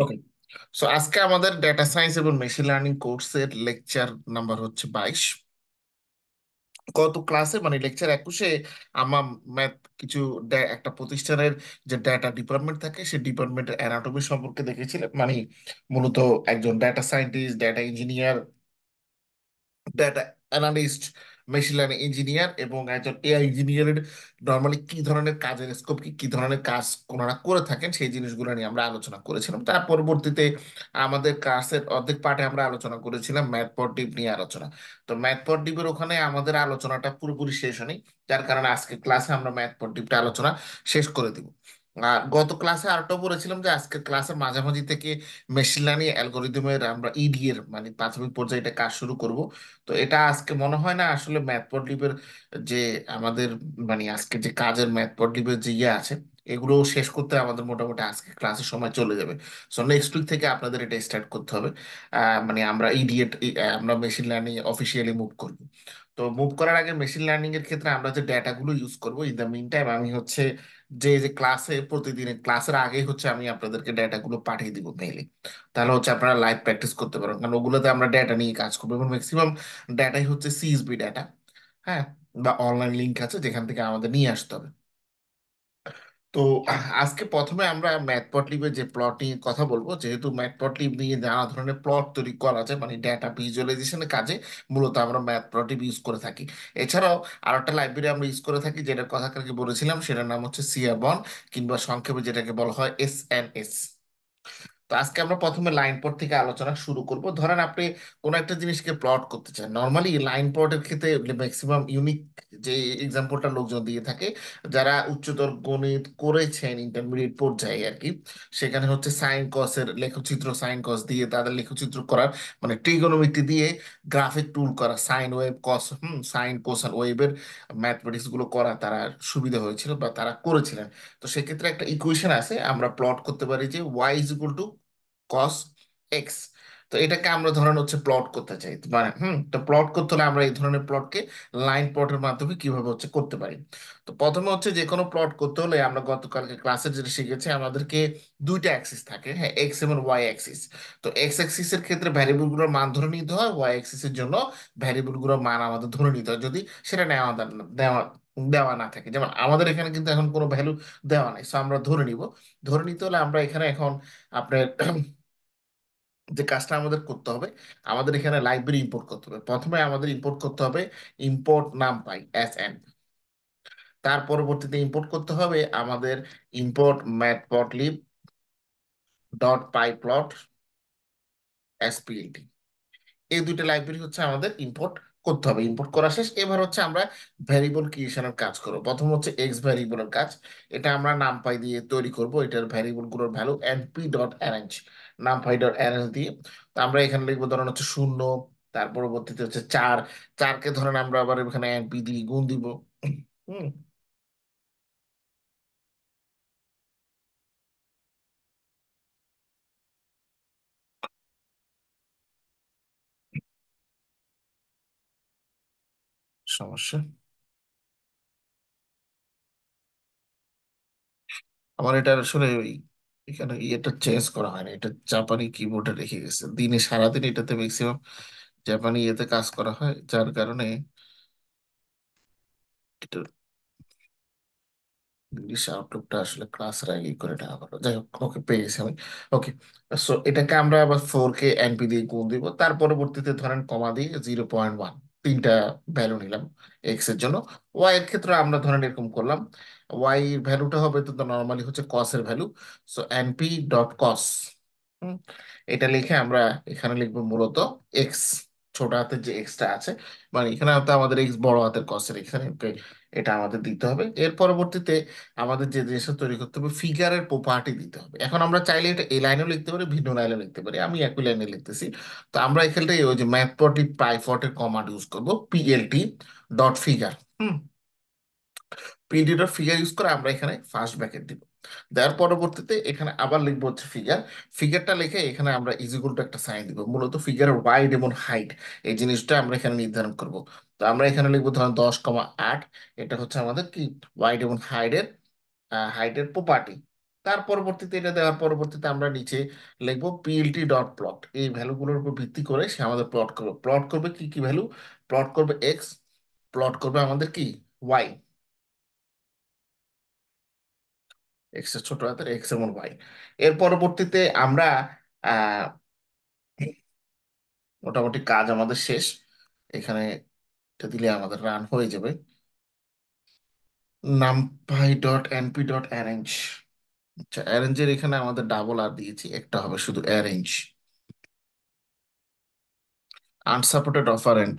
ওকে। So আজকে আমাদের data science এবং মেশিন লার্নিং কোর্সের লেকচার নাম্বার হচ্ছে 22। গত ক্লাসে মানে লেকচার 21-এ আমার ম্যাথ কিছু একটা প্রতিষ্ঠানের যে ডেটা ডিপার্টমেন্ট থাকে সেই ডিপার্টমেন্টের অ্যানাটমি সম্পর্কে দেখেছিলেন, মানে মূলত একজন data scientist, data engineer, data analyst, machine learning engineer এবং একজন এআই ইঞ্জিনিয়ারের নর্মালি কি ধরনের কাজের স্কোপ, কি কি ধরনের কাজ ওনারা করে থাকেন সেই জিনিসগুলো নিয়ে আমরা আলোচনা করেছিলাম। তার পরবর্তীতে আমাদের ক্লাসের অর্ধেক পার্টে আমরা আলোচনা করেছিলাম ম্যাথ পর ডিপ নিয়ে আলোচনা। তো ম্যাথ পর ডিপের ওখানে আমাদের আলোচনাটা পুরোপুরি শেষ হয়নি, যার কারণে আজকে ক্লাসে আমরা ম্যাথ পর ডিপটা আলোচনা শেষ করে দিব। আর গত ক্লাসে আরেকটাও বলেছিলাম যে আজকের ক্লাসের মাঝামাঝি থেকে মেশিন লার্নিং অ্যালগোরিদমের আমরা ইডি এর মানে প্রাথমিক পর্যায়ে এটা কাজ শুরু করব। তো এটা আজকে মনে হয় না আসলে ম্যাথপটলিবের যে আমাদের মানে আজকে যে কাজের ম্যাথপটলিবের যে ইয়ে আছে এগুলো শেষ করতে আমাদের মোটামুটি আজকে ক্লাসের সময় চলে যাবে। সো নেক্সট উইক থেকে আপনাদের এটা স্টার্ট করতে হবে। মানে আমরা ইডিয়েট আমরা মেশিন লার্নিং অফিসিয়ালি মুভ করব। তো মুভ করার আগে মেশিন লার্নিং এর ক্ষেত্রে আমরা যে ডেটাগুলো ইউজ করব, ইন দ্য মিন টাইম আমি হচ্ছে যে যে ক্লাসে প্রতিদিনের ক্লাসের আগে হচ্ছে আমি আপনাদেরকে ডেটাগুলো পাঠিয়ে দিব মেইলে। তাহলে হচ্ছে আপনারা লাইভ প্র্যাকটিস করতে পারেন, কারণ ওগুলোতে আমরা ডেটা নিয়ে কাজ করবো এবং ম্যাক্সিমাম ডেটাই হচ্ছে সিএসভি ডেটা। হ্যাঁ, বা অনলাইন লিঙ্ক আছে যেখান থেকে আমাদের নিয়ে আসতে হবে। তো আজকে প্রথমে আমরা ম্যাটপ্লটলিবের যে প্লট নিয়ে কথা বলবো, যেহেতু ম্যাটপ্লটলিব নিয়ে নানা ধরনের প্লট তৈরি করা যায়, মানে ডেটা ভিজুয়ালাইজেশনের কাজে মূলত আমরা ম্যাটপ্লটলিব ইউজ করে থাকি। এছাড়াও আর একটা লাইব্রেরি আমরা ইউজ করে থাকি যেটার কথা কালকে বলেছিলাম, সেটার নাম হচ্ছে সিয়াবন, কিংবা সংক্ষেপে যেটাকে বলা হয় এসএনএস। তো আজকে আমরা প্রথমে লাইন প্লট থেকে আলোচনা শুরু করব। ধরেন আপনি কোন একটা জিনিসকে প্লট করতে চান, নর্মালি লাইন প্লটের ক্ষেত্রে ম্যাক্সিমাম ইউনিক যে এক্সাম্পলটা লোকজন দিয়ে থাকে যারা উচ্চতর গণিত করেছেন ইন্টারমিডিয়েট পর্যায়ে আর কি, সেখানে হচ্ছে সাইন কসের লেখচিত্র, সাইন কস দিয়ে তাদের লেখচিত্র করার মানে ট্রিগোনোমেট্রি দিয়ে গ্রাফিক টুল করা, সাইন ওয়েভ কস সাইন কোসাইন ওয়েভের ম্যাথমেটিক্স গুলো করা তারা সুবিধা হয়েছিল বা তারা করেছিলেন। তো সেক্ষেত্রে একটা ইকুয়েশন আছে, আমরা প্লট করতে পারি যে Y is equal to cos X. তো এটাকে আমরা ধরেন হচ্ছে প্লট করতে চাই, মানে তো প্লট করতে হলে আমরা এই ধরনের প্লটকে লাইন প্লটের মাধ্যমে কিভাবে হচ্ছে করতে পারি। তো প্রথমে হচ্ছে যে কোনো প্লট করতে হলে আমরা গতকালকে ক্লাসে যেটা শিখেছি, আমাদেরকে দুইটা অ্যাক্সিস থাকে, হ্যাঁ, এক্স এবং ওয়াই অ্যাক্সিস। তো এক্স অ্যাক্সিস এর ক্ষেত্রে ভ্যারিয়েবল গুলোর মান ধরে নিতে হয়, ওয়াই অ্যাক্সিস এর জন্য ভ্যারিয়েবল গুলোর মান আমাদের ধরে নিতে হয় যদি সেটা দেওয়া দেওয়া না থাকে। যেমন আমাদের এখানে কিন্তু এখন কোনো ভ্যালু দেওয়া নাই, সো আমরা ধরে নিব। ধরে নিতে হলে আমরা এখানে এখন আপনার যে কাজটা আমাদের করতে হবে, আমাদের এখানে লাইব্রেরি ইম্পোর্ট করতে হবে। প্রথমে আমাদের ইম্পোর্ট করতে হবে ইম্পোর্ট নামপাই এস এন। তার পরবর্তীতে ইম্পোর্ট করতে হবে আমাদের ইম্পোর্ট ম্যাটপ্লটলিব ডট পাই প্লট এসপিএলটি। এই দুইটা লাইব্রেরি হচ্ছে আমাদের ইম্পোর্ট করতে হবে। ইম্পোর্ট করা শেষ, এবার হচ্ছে আমরা ভ্যারিয়েবল ক্রিয়েশনের কাজ করবো। প্রথম হচ্ছে এক্স ভ্যারিয়েবলের কাজ, এটা আমরা নামপাই দিয়ে তৈরি করব। এটার ভ্যারিয়েবল গুলোর value NP dot arange, NumPy dot arange দিয়ে। তো আমরা এখানে লিখবো ধরেন হচ্ছে শূন্য, তার পরবর্তীতে হচ্ছে চার। চারকে ধরেন আমরা আবার এখানে এনপি দিয়ে গুণ দিব। হুম। সমস্যা, আমার এটা আসলে ওই এখানে ইয়েটা চেঞ্জ করা হয় না, এটা জাপানি কিবোর্ডে রেখে গেছে। দিনে সারাদিন এটাতে ম্যাক্সিমাম জাপানি ইয়েতে কাজ করা হয়, যার কারণে এটা ইংলিশ আউটলুকটা আসলে ক্লাসের আগে করে নেওয়া হলো। যাই হোক, ওকে পেয়ে গেছি আমি। ওকে। সো এটাকে আমরা আবার 4 কে এনপি দিয়ে গুণ দিব, তার পরবর্তীতে ধরেন কমা দিয়ে 0.1, তিনটা ভ্যালু নিলাম এক্স এর জন্য। ওয়াই এর ক্ষেত্রে আমরা ধরেন এরকম করলাম, ওয়াই এর ভ্যালুটা হবে তো নর্মালি হচ্ছে কস এর ভ্যালু। সো এনপি ডট কস, এটা লিখে আমরা এখানে লিখবো মূলত এক্স, ছোট হাতের যে এক্সটা আছে, মানে এখানে হয়তো আমাদের এক্স বড় হাতের কসের এখানে এটা আমাদের দিতে হবে। এর পরবর্তীতে আমাদের যে জিনিসটা তৈরি করতে হবে, ফিগারের প্রপার্টি দিতে হবে। এখন আমরা চাইলে এটা এই লাইনেও লিখতে পারি, ভিন্ন লাইনেও লিখতে পারি, আমি একই লাইনে লিখতেছি। তো আমরা এখানটাই ওই যে ম্যাথপ্লটলিব পাইফটের কমান্ড ইউজ করবো, PLT dot figure. PLT dot figure use করে আমরা এখানে ফার্স্ট ব্র্যাকেট দিব। দেওয়ার পরবর্তীতে এখানে আবার লিখবো হচ্ছে ফিগার। ফিগারটা লিখে এখানে আমরা ইজিকুল টু একটা সাইন দিব, মূলত ফিগারের ওয়াইড এবং হাইট এই জিনিসটা আমরা এখানে নির্ধারণ করব। তো আমরা এখানে লিখবো ধরেন 10,8, এটা হচ্ছে আমাদের কি ওয়াইড এবং হাইটের প্রপার্টি। তার পরবর্তীতে এটা দেওয়ার পরবর্তীতে আমরা নিচে লিখবো পিএলটি ডট প্লট, এই ভ্যালুগুলোর উপর ভিত্তি করে সে আমাদের প্লট করবে। প্লট করবে কি কি ভ্যালু? প্লট করবে এক্স, প্লট করবে আমাদের কি ওয়াই, এক্স এর ছোট হাতের এক্স এবং ওয়াই। এর পরবর্তীতে আমরা আহ মোটামুটি কাজ আমাদের শেষ। এখানে এটা দিলে আমাদের রান হয়ে যাবে। NumPy dot NP dot arange. আচ্ছা, অ্যারেঞ্জের এখানে আমাদের ডাবল আর দিয়েছি, একটা হবে শুধু arrange. Unsupported operand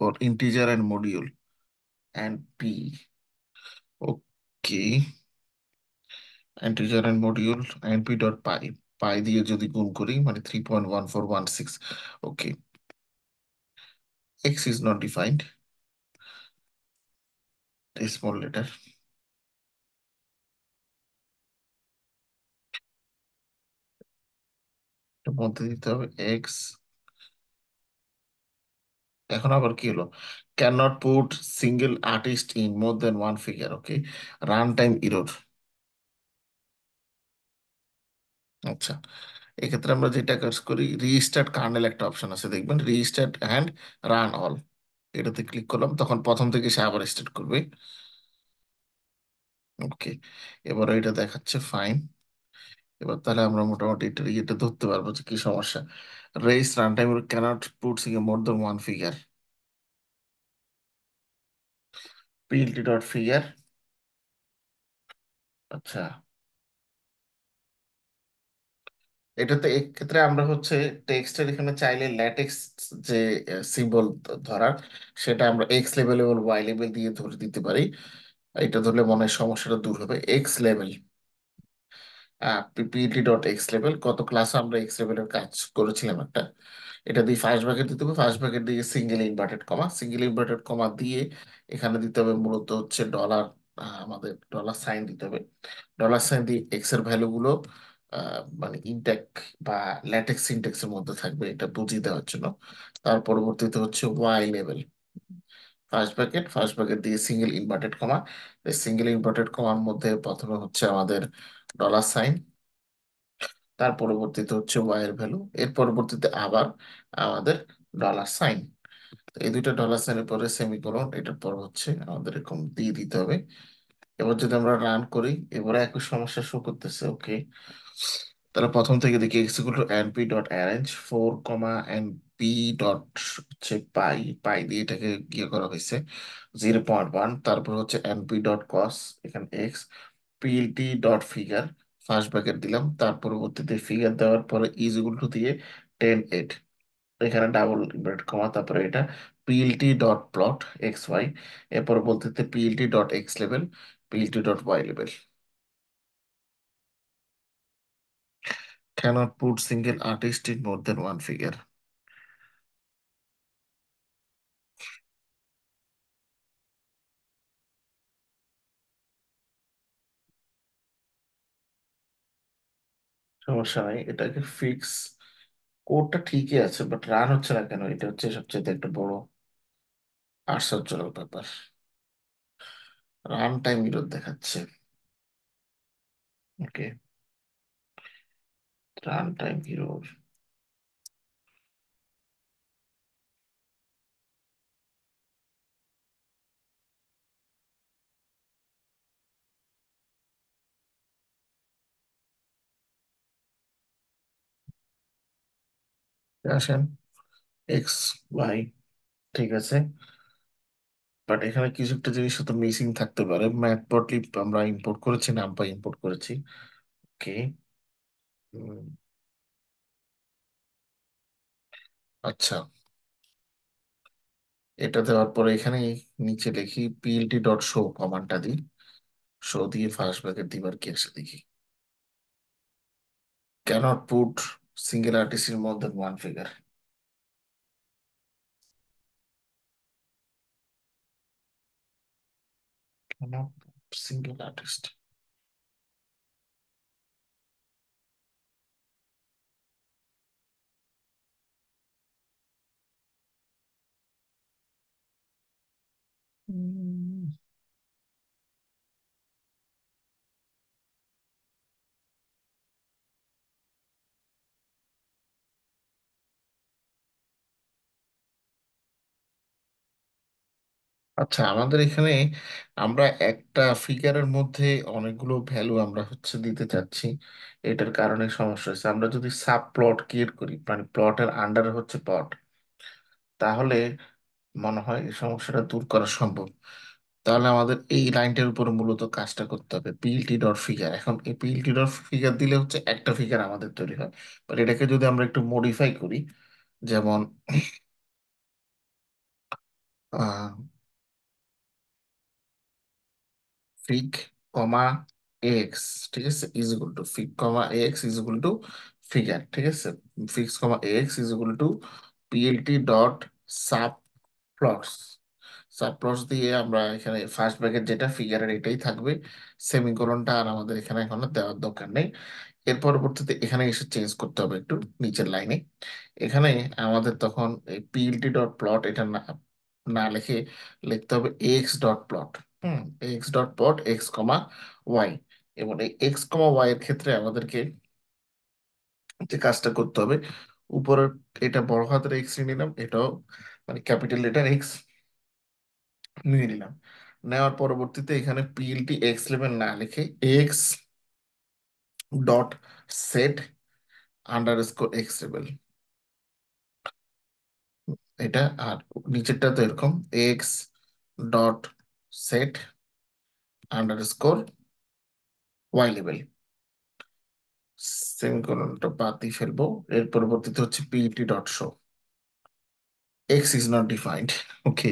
for integer and module and P. Okay, integer and module NP dot pi, pi দিয়ে যদি গুণ করি মানে 3.1416। Okay, X is not defined, small letter. এর মধ্যে দিতে হবে এক্স। এখন আবার কি হলো? Can not put single artist in more than one figure. Okay, run time error. আচ্ছা, এক্ষেত্রে আমরা যেটা কাজ করি, রিস্টার্ট কার্নেল একটা অপশন আছে দেখবেন, রিস্টার্ট অ্যান্ড রান অল, এটাতে ক্লিক করলাম তখন প্রথম থেকে সে আবার স্টার্ট করবে। ওকে, এবার এটা দেখাচ্ছে ফাইন। এবার তাহলে আমরা মোটামুটি এটা ইয়েটা ধরতে পারবো যে কি সমস্যা। Raise run time cannot put single more than one figure, PLT dot figure. আচ্ছা, এটাতে এক্ষেত্রে আমরা হচ্ছে টেক্সটের এখানে চাইলে ল্যাটেক্স যে সিম্বল ধরার, সেটা আমরা এক্স লেভেল এবং ওয়াই লেভেল দিয়ে ধরে দিতে পারি। এটা ধরলে মনে হয় সমস্যাটা দূর হবে। X level, PPT dot X level, কত ক্লাসে আমরা এক্স লেভেলের কাজ করেছিলাম একটা, এটা দিয়ে ফার্স্ট ব্র্যাকেট দিতে হবে, ফার্স্ট ব্র্যাকেট দিয়ে সিঙ্গেল ইনভার্টেড কমা, সিঙ্গেল ইনভার্টেড কমা দিয়ে এখানে দিতে হবে মূলত হচ্ছে ডলার, আমাদের ডলার সাইন দিতে হবে। ডলার সাইন দিয়ে এক্স এর ভ্যালু গুলো মানে ইনটেক বা ল্যাটেক্স সিনটেক্সের মধ্যে থাকবে, এটা বুঝিয়ে দেওয়ার জন্য। তার পরবর্তীতে হচ্ছে ওয়াই লেভেল, ফার্স্ট ব্র্যাকেট দিয়ে সিঙ্গেল ইনভার্টেড কমা, সিঙ্গেল ইনভার্টেড কমার মধ্যে প্রথমে হচ্ছে আমাদের ডলার সাইন, তার পরবর্তীতে হচ্ছে ওয়াই এর ভ্যালু, এর পরবর্তীতে আবার আমাদের ডলার সাইন। এই দুইটা ডলার সাইনের পরে সেমিকোলন, এটার পর হচ্ছে আমাদের এরকম দিয়ে দিতে হবে। এবার যদি আমরা রান করি, এবারে একই সমস্যা শো করতেছে। ওকে, তাহলে প্রথম থেকে দেখি X equal to NP dot arange four comma NP dot হচ্ছে পাই, পাই দিয়ে এটাকে গিয়ে করা হয়েছে 0.1। তারপর হচ্ছে এনপি ডট কস, এখানে x, PLT dot figure, first bracket দিলাম, তার পরবর্তীতে ফিগার দেওয়ার পরে ইজ ইকুয়াল টু দিয়ে 10 8, এখানে ডাবল ইনভার্ট কমা, তারপরে এটা PLT dot plot X Y, এর পরবর্তীতে পিএলটি ডট এক্স লেভেল, পিএলটি ডট ওয়াই লেভেল। Cannot put single artist in more than one figure। সমস্যা নাই, এটাকে ফিক্স, কোডটা ঠিকই আছে বাট রান হচ্ছে না কেন, এটা হচ্ছে সবচেয়ে একটা বড় আশ্চর্যজনক ব্যাপার। রান টাইম এরর দেখাচ্ছে। ওকে, রান টাইম এরর। আসেন, এক্স ওয়াই ঠিক আছে, বাট এখানে কিছু একটা জিনিস তো মিসিং থাকতে পারে। ম্যাটপ্লটলিব আমরা ইম্পোর্ট করেছি, নামপাই ইম্পোর্ট করেছি। ওকে, আচ্ছা, এটা দেওয়ার পরে এখানে নিচে লিখি পিএলটি ডট শো, কমান্ডটা দিই, শো দিয়ে ফার্স্ট ব্র্যাকেট দিবার কি আসে দেখি। cannot put single artist in more than one figure। cannot put single artist। উম, আচ্ছা, আমাদের এখানে আমরা একটা ফিগারের মধ্যে অনেকগুলো ভ্যালু আমরা হচ্ছে দিতে চাচ্ছি। এটার কারণে সমস্যা হচ্ছে, আমরা যদি সাব প্লট ক্রিয়েট করি, মানে প্লটের আন্ডারে হচ্ছে প্লট, তাহলে মনে হয় এই সমস্যাটা দূর করা সম্ভব। তাহলে আমাদের এই লাইনটার উপরে মূলত কাজটা করতে হবে, পিএলটি ডট ফিগার। এখন এই পিএলটি ডট ফিগার দিলে হচ্ছে একটা ফিগার আমাদের তৈরি হয়। বাট এটাকে যদি আমরা একটু মডিফাই করি, যেমন ফিগ কমা এক্স, ঠিক আছে, is equal two fig comma x is equal to figure, ঠিক আছে। Fix comma x is equal two PLT dot sub plots. Sub plots দিয়ে আমরা এখানে ফার্স্ট ব্র্যাকেট যেটা ফিগারের এটাই থাকবে, সেমিকোলনটা আর আমাদের এখানে এখন আর দেওয়ার দরকার নেই। এর পরবর্তীতে এখানে এসে চেঞ্জ করতে হবে একটু নিচের লাইনে। এখানে আমাদের তখন এই পিএলটি ডট প্লট এটা না না লিখে লিখতে হবে X dot plot. X dot plot X comma Y. এবং এই এক্স কমা ওয়াই এর ক্ষেত্রে আমাদেরকে যে কাজটা করতে হবে, উপরের এটা বড় হাতের এক্স নিয়ে নিলাম, এটাও মানে ক্যাপিটাল লেটার এক্স নিয়ে নিলাম। নেওয়ার পরবর্তীতে এখানে পিএলটি এক্স লেভেল না লিখে x dot set underscore x লেভেল, এটা। আর নিচেরটা তো এরকম x dot set underscore y লেভেল। সেমিকোলনটা বাদ দিয়ে ফেলবো। এর পরবর্তীতে হচ্ছে PET dot show x is not defined. Okay,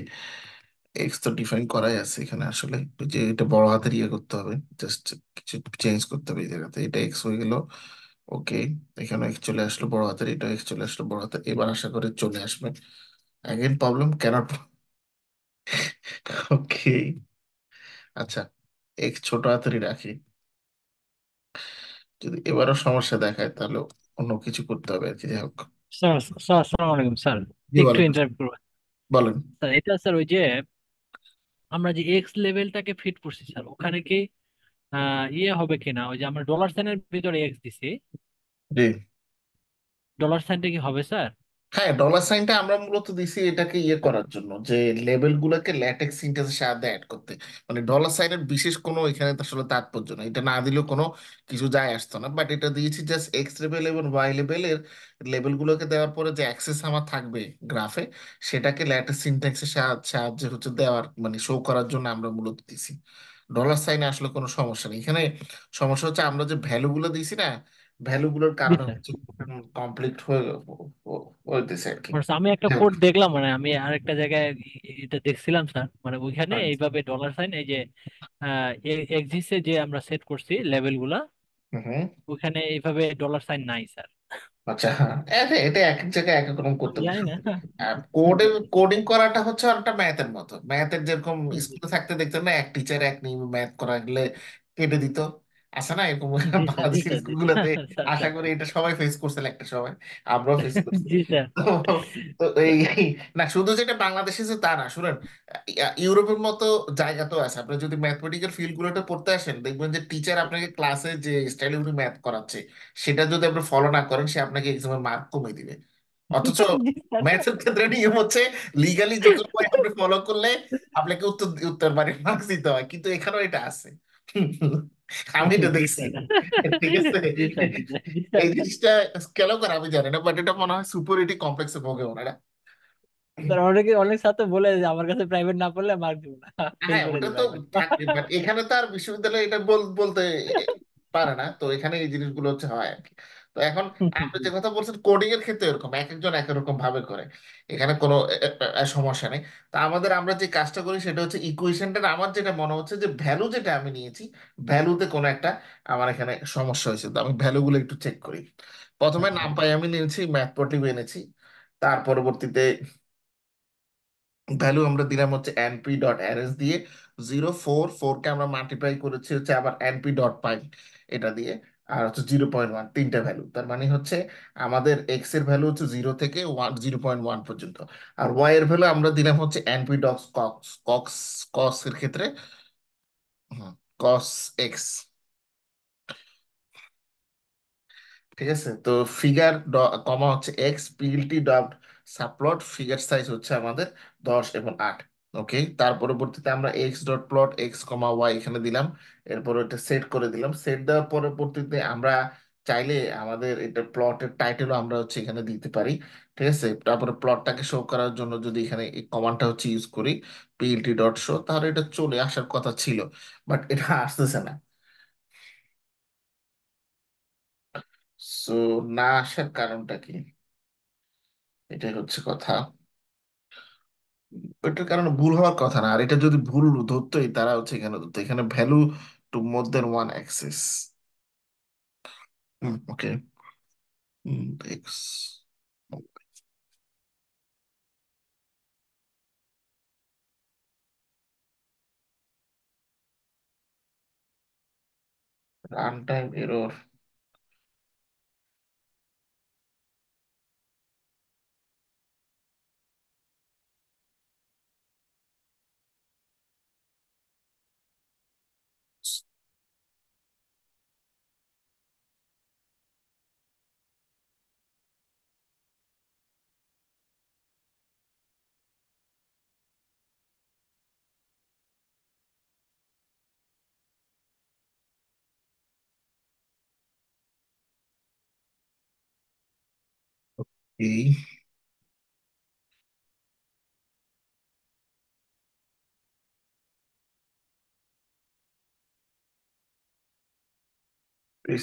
x তো ডিফাইন করাই আছে এখানে, আসলে ওই যে এটা বড় হাতের ইয়ে করতে হবে, জাস্ট কিছু চেঞ্জ করতে হবে এই জায়গাতে। এটা এক্স হয়ে গেল। ওকে, এখানে এক্স চলে আসলো বড় হাতের, এটা এক্স চলে আসলো বড় হাতের, এবার আশা করে চলে আসবে। Again problem cannot. ওকে, আচ্ছা, এক্স ছোট হাতেরই রাখি। যদি এবারও সমস্যা দেখায় তাহলে অন্য কিছু করতে হবে আর কি, যাই হোক। স্যার স্যার আসসালামু আলাইকুম স্যার। জি একটু বলেন। ইন্টারাপ্ট করবো বলেন। স্যার। এটা স্যার ওই যে আমরা যে এক্স লেভেলটাকে ফিট করছি স্যার, ওখানে কি ইয়ে হবে কিনা, ওই যে আমরা ডলার সাইনের ভিতরে এক্স দিছি, জি, ডলার সাইনটা কি হবে স্যার? হ্যাঁ, ডলার সাইনটা আমরা মূলত দিছি এটাকে ইয়ে করার জন্য, যে লেবেল গুলোকে ল্যাটেক্স সিনট্যাক্সের সাহায্যে অ্যাড করতে। মানে ডলার সাইনের বিশেষ কোনো এখানে তো আসলে তাৎপর্য না, এটা না দিলেও কোনো কিছু যায় আসতো না, বাট এটা দিয়েছি জাস্ট এক্স লেভেল এবং ওয়াই লেভেলের লেবেল গুলোকে দেওয়ার পরে যে অ্যাক্সেস আমার থাকবে গ্রাফে, সেটাকে ল্যাটেক্স সিনট্যাক্সের সাহায্যে হচ্ছে দেওয়ার, মানে শো করার জন্য আমরা মূলত দিছি। ডলার সাইনে আসলে কোনো সমস্যা নেই এখানে। সমস্যা হচ্ছে আমরা যে ভ্যালু গুলো দিছি না, ভ্যালু গুলোর জি কারণে স্যার। হচ্ছে কমপ্লিট হইতেছে আর কি। আমি একটা হ্যাঁ। কোড দেখলাম, মানে আমি আরেকটা জায়গায় এটা দেখছিলাম স্যার, মানে ওইখানে এইভাবে ডলার সাইন এই যে এক্সিসে যে আমরা সেট করছি লেভেল গুলা, হুম। ওইখানে এইভাবে ডলার সাইন নাই স্যার। আচ্ছা, হ্যাঁ, এটা এটা এক এক জায়গায় এক এক রকম করতে আমি হবে। জানি না। কোডের কোডিং করাটা হচ্ছে একটা ম্যাথের মতো, ম্যাথের যেরকম জি স্কুলে থাকতে দেখতেন না, এক টিচার এক নিয়মে ম্যাথ করা গেলে কেটে দিত, আছে না এরকম? জি স্যার, জি বাংলাদেশের স্যার, জি স্কুলগুলোতে স্যার, আশা স্যার। করি এটা সবাই ফেস করছে একটা সময়, আমরাও ফেস করছি। জি স্যার। তো তো না, শুধু যেটা বাংলাদেশে যে তা না, শুনেন, ইউরোপের মতো জায়গা তো আছে। আপনি যদি ম্যাথমেটিক্যাল ফিল্ড গুলোতে পড়তে আসেন, দেখবেন যে টিচার আপনাকে ক্লাসে যে স্টাইলে উনি ম্যাথ করাচ্ছে, সেটা যদি আপনি ফলো না করেন, সে আপনাকে এক্সামের মার্ক কমিয়ে দিবে। অথচ জি স্যার। ম্যাথের ক্ষেত্রে নিয়ম হচ্ছে লিগালি যে কোনো way আপনি ফলো করলে আপনাকে উত্তর উত্তর মানে মার্কস দিতে হয়, কিন্তু এখানেও এটা আছে। আমি এটা জি দেখছি, স্যার। ঠিক আছে। জি স্যার, জি স্যার, জি স্যার। এই জিনিসটা কেন করে আমি জানি না, বাট এটা মনে হয় সুপারিটি কমপ্লেক্সে ভোগে ওনারা। স্যার অনেকে, অনেক ছাত্র বলে যে আমার কাছে প্রাইভেট না পড়লে মার্ক দিব না, ফেল হ্যাঁ, করে ওটা দিবে তো একদম। থাকবে, বাট এখানে তো আর বিশ্ববিদ্যালয়ে এটা বলতে পারে না, তো এখানে এই জিনিসগুলো হচ্ছে হয় আর কি। তো এখন আপনি যে কথা বলছেন, কোডিং এর ক্ষেত্রে এরকম এক একজন এক এক রকম ভাবে করে, এখানে কোনো সমস্যা নেই। তা আমরা যে কাজটা করি সেটা হচ্ছে ইকুয়েশনটা, আমার যেটা মনে হচ্ছে যে ভ্যালু যেটা আমি নিয়েছি, ভ্যালুতে কোনো একটা আমার এখানে সমস্যা হয়েছে, তো আমি ভ্যালুগুলো একটু চেক করি। প্রথমে আচ্ছা নামপাই আমি নিয়েছি, ম্যাথপটিভ এনেছি। তার পরবর্তীতে ভ্যালু আমরা দিলাম হচ্ছে এনপি ডট অ্যারেস দিয়ে, 0 4 4 কে আমরা মাল্টিপ্লাই করেছি হচ্ছে আবার এনপি ডট পাই এটা দিয়ে, আর হচ্ছে 0.1, তিনটা ভ্যালু। তার মানে হচ্ছে আমাদের এক্স এর ভ্যালু হচ্ছে 0 থেকে 1, 0.1 পর্যন্ত। আর ওয়াই এর ভ্যালু আমরা দিলাম হচ্ছে এনপি ডট কক্স কক্স কস এর ক্ষেত্রে কস এক্স, ঠিক আছে। তো ফিগার কমা হচ্ছে x PLT dot subplot, figure size হচ্ছে আমাদের 10 এবং 8। ওকে, তার পরবর্তীতে আমরা x dot plot X comma Y এখানে দিলাম। এরপর এটা সেট করে দিলাম। সেট দেওয়ার পরবর্তীতে আমরা চাইলে আমাদের এটা প্লটের টাইটেলও আমরা হচ্ছে এখানে দিতে পারি। ঠিক আছে, তারপরে প্লটটাকে শো করার জন্য যদি এখানে এই কমান্ডটা হচ্ছে ইউজ করি, পিএলটি ডট শো, তাহলে এটা চলে আসার কথা ছিল, বাট এটা আসতেছে না। সো না আসার কারণটা কি, এটাই হচ্ছে কথা। এটার কারণে ভুল হওয়ার কথা না, আর এটা যদি ভুল ধরতোই তারা হচ্ছে এখানে ধরতো, এখানে ভ্যালু টু মোর দেন ওয়ান অ্যাক্সেস। ওকে, এক্স রান টাইম এরর। এই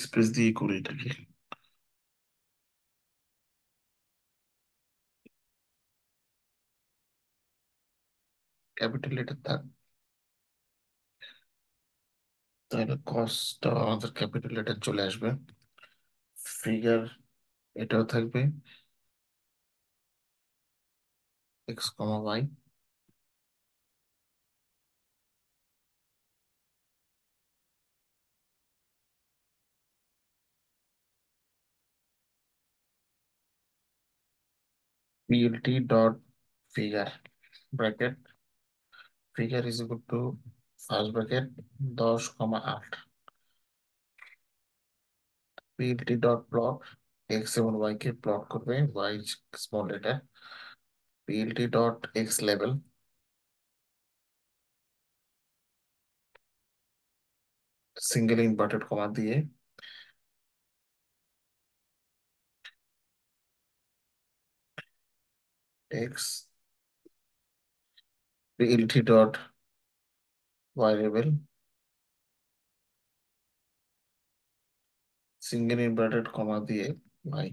স্পেস দিয়ে করি এটাকে, ক্যাপিটাল লেটার থাক, তাহলে কস্টটা আমাদের ক্যাপিটাল লেটার চলে আসবে। ফিগার এটাও থাকবে X comma Y. PLT dot figure bracket, figure is equal to first bracket 10,8। PLT dot plot X এবং ওয়াই কে প্লট করবে, Y small letter. PLT dot X লেভেল, সিঙ্গেল ইনভার্টেড কমা দিয়ে X, PLT dot Y লেভেল, single inverted comma দিয়ে Y.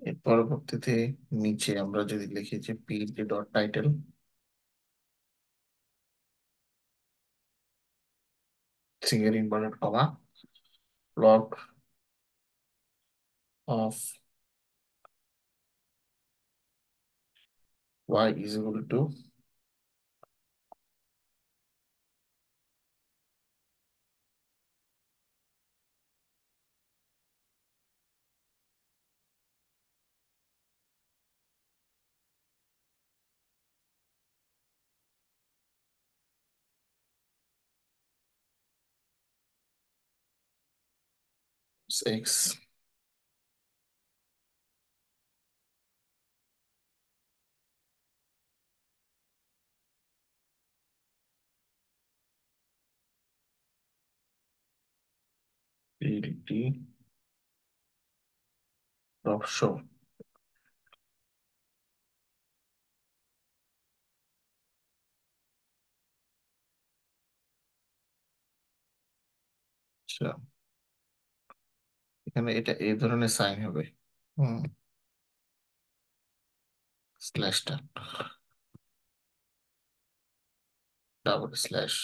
এর পরবর্তীতে নিচে আমরা যদি লিখি যে PLT dot title, single inverted comma plot of Y is equal to, X PLT dot show. আচ্ছা, এখানে এটা এই ধরনের সাইন হবে, হুম, স্ল্যাশটা, ডাবল স্ল্যাশ।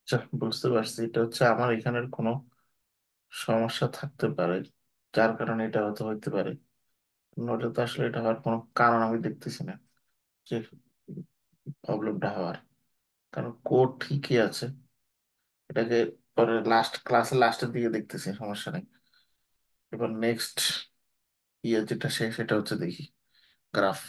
আচ্ছা, বুঝতে পারছি, এটা হচ্ছে আমার এখানের কোনো সমস্যা থাকতে পারে, যার কারণে এটা হতে হইতে পারে। নোটে তো আসলে এটা হওয়ার কোনো কারণ আমি দেখতেছি না, যে প্রবলেমটা হওয়ার, কারণ কোড ঠিকই আছে। এটাকে পরে লাস্ট ক্লাসে লাস্টের দিকে দেখতেছি, সমস্যা নেই। এবার নেক্সট যেটা শেষ সেটা হচ্ছে দেখি গ্রাফ।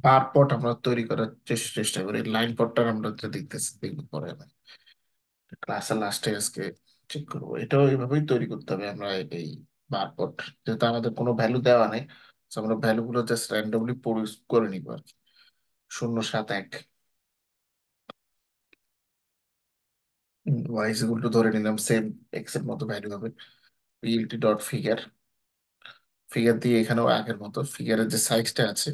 বার পট আমরা তৈরি করার চেষ্টা করি, লাইন পটটা আমরা তো দেখতেছি, দেখবো পরে না, ক্লাসের লাস্টে আজকে চেক করবো। এটাও এইভাবেই তৈরি করতে হবে আমরা, এই বার পট, যেহেতু আমাদের কোনো ভ্যালু দেওয়া নেই, তো আমরা ভ্যালু গুলো জাস্ট র্যান্ডমলি করে নিবো আর কি। 0 7 1 ওয়াই ইজ ইকুয়াল টু ধরে নিলাম সেম, এক্স এর মতো ভ্যালু হবে। পিএলটি ডট ফিগার, ফিগার দিয়ে এখানেও আগের মতো ফিগারের যে সাইজটা আছে,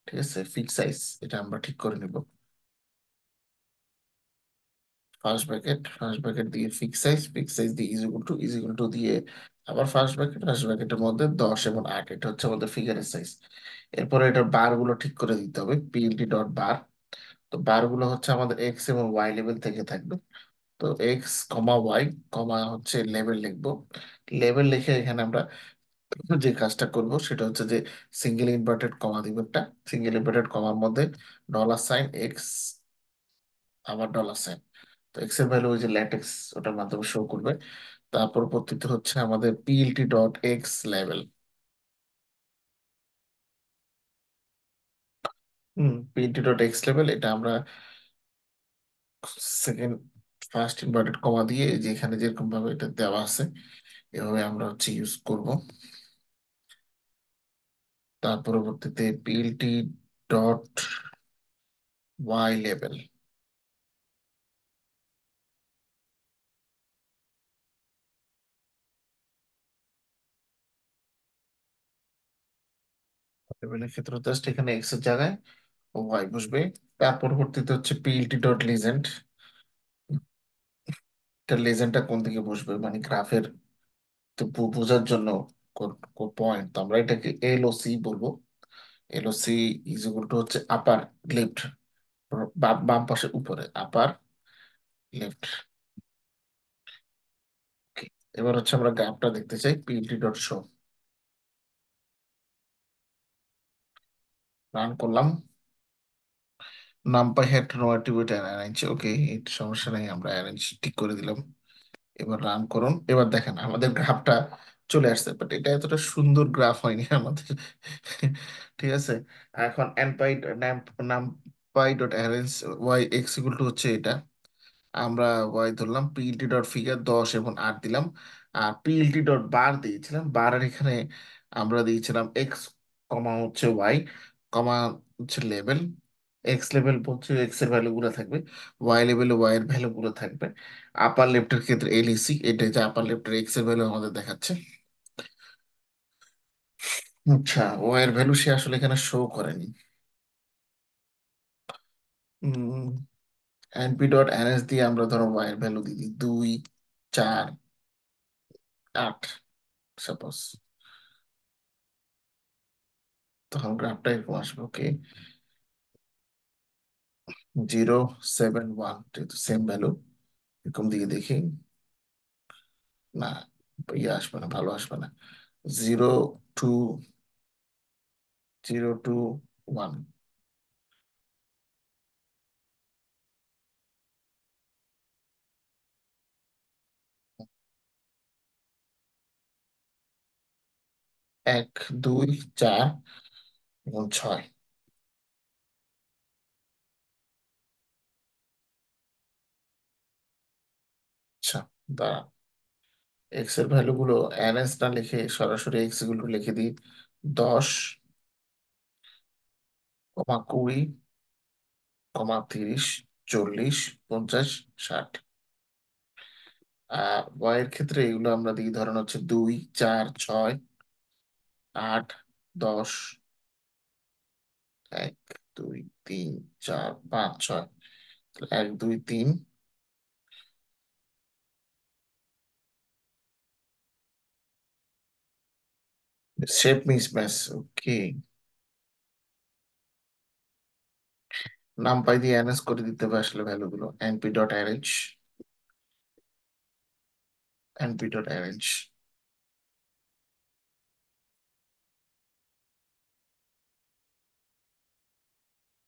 ঠিক আছে, ফিক্স সাইজ, এটা আমরা ঠিক করে নিব। ফার্স্ট ব্র্যাকেট দিয়ে ফিক্স সাইজ দিয়ে ইজ ইকুয়াল টু দিয়ে আবার ফার্স্ট ব্র্যাকেটের মধ্যে 10 এবং 8, এটা হচ্ছে আমাদের ফিগারের সাইজ। এরপরে এটার বার গুলো ঠিক করে দিতে হবে, পিএলটি ডট বার। তো বার গুলো হচ্ছে আমাদের এক্স এবং ওয়াই লেভেল থেকে থাকবে। তো এক্স কমা ওয়াই কমা হচ্ছে লেভেল লিখবো। লেভেল লিখে এখানে আমরা যে কাজটা করব সেটা হচ্ছে যে সিঙ্গেল ইনভার্টেড কমা দিব একটা, সিঙ্গেল ইনভার্টেড কমার মধ্যে $এক্স, আবার $। তো এক্স এর ভ্যালু ওই যে ল্যাটেক্স, ওটার মাধ্যমে শো করবে। তার পরবর্তীতে হচ্ছে আমাদের পিএলটি ডট এক্স লেভেল। পিএলটি ডট এক্স লেভেল, এটা আমরা সেকেন্ড ফার্স্ট ইনভার্টেড কমা দিয়ে যেখানে যেরকম ভাবে এটা দেওয়া আছে এভাবে আমরা হচ্ছে ইউজ করব। তার পরবর্তীতে পিএলটি ডট ওয়াই লেভেল। লেভেলের ক্ষেত্রে জাস্ট এখানে এক্স এর জায়গায় ওয়াই বসবে। তার পরবর্তীতে হচ্ছে পিএলটি ডট লিজেন্ড। এটা লেজেন্ডটা কোন দিকে বসবে মানে গ্রাফের, তো বোঝার জন্য পয়েন্ট, তো আমরা এটাকে এলওসি বলবো। এলওসি ইজ ইকুয়াল টু হচ্ছে আপার লেফট, বাম পাশে উপরে আপার লেফট। এবার হচ্ছে আমরা গ্রাফটা দেখতে চাই, পিএলটি ডট শো। রান করলাম, নাম্পাই হ্যাড নো অ্যাট্রিবিউট অ্যারেঞ্জ, ওকে, এটা সমস্যা নেই, আমরা অ্যারেঞ্জ ঠিক করে দিলাম। এবার রান করুন, এবার দেখেন আমাদের গ্রাফটা চলে আসছে, বাট এটা এতটা সুন্দর গ্রাফ হয়নি আমাদের। ঠিক আছে, এখন NumPy NumPy dot arrange Y X equal to হচ্ছে এটা, আমরা ওয়াই ধরলাম, পিএলটি ডট ফিগার 10 এবং 8 দিলাম। আর পিএলটি ডট বার দিয়েছিলাম, বারের এখানে আমরা দিয়েছিলাম এক্স কমা হচ্ছে ওয়াই কমা হচ্ছে লেভেল। এক্স লেভেল বলছে এক্স এর ভ্যালু গুলো থাকবে, ওয়াই লেভেলে ওয়াই এর ভ্যালু গুলো থাকবে। আপার লেফটের ক্ষেত্রে এলইসি, এটা যে আপার লেফটের এক্স এর ভ্যালু আমাদের দেখাচ্ছে। আচ্ছা, ওয়াই এর ভ্যালু সে আসলে এখানে শো করেনি। এনপি ডট এনএস দিয়ে আমরা ধরো ওয়াই এর ভ্যালু দিই 2 4 8 সাপোজ, তখন গ্রাফটা এরকম আসবে, ওকে। 0 7 1, যেহেতু সেম ভ্যালু, এরকম দিকে দেখি, না ইয়ে আসবে না, ভালো আসবে না। 0 2 0 2 1, 1 2 4 এবং 6। আচ্ছা, দাঁড়া, এক্স এর ভ্যালু গুলো এনএস না লিখে সরাসরি এক্স গুলো লিখে দিই, 10 20 30 40 50 60। আর ওয়াই এর ক্ষেত্রে এগুলো আমরা দিই ধরেন হচ্ছে 2 4 6 8 10, 1 2 3 4 5 6, 1 2 3, শেপ মিসম্যাচ, ওকে। নামপাই দিয়ে অ্যারেঞ্জ করে দিতে হবে আসলে ভ্যালু গুলো, NP dot arange, NP dot arange,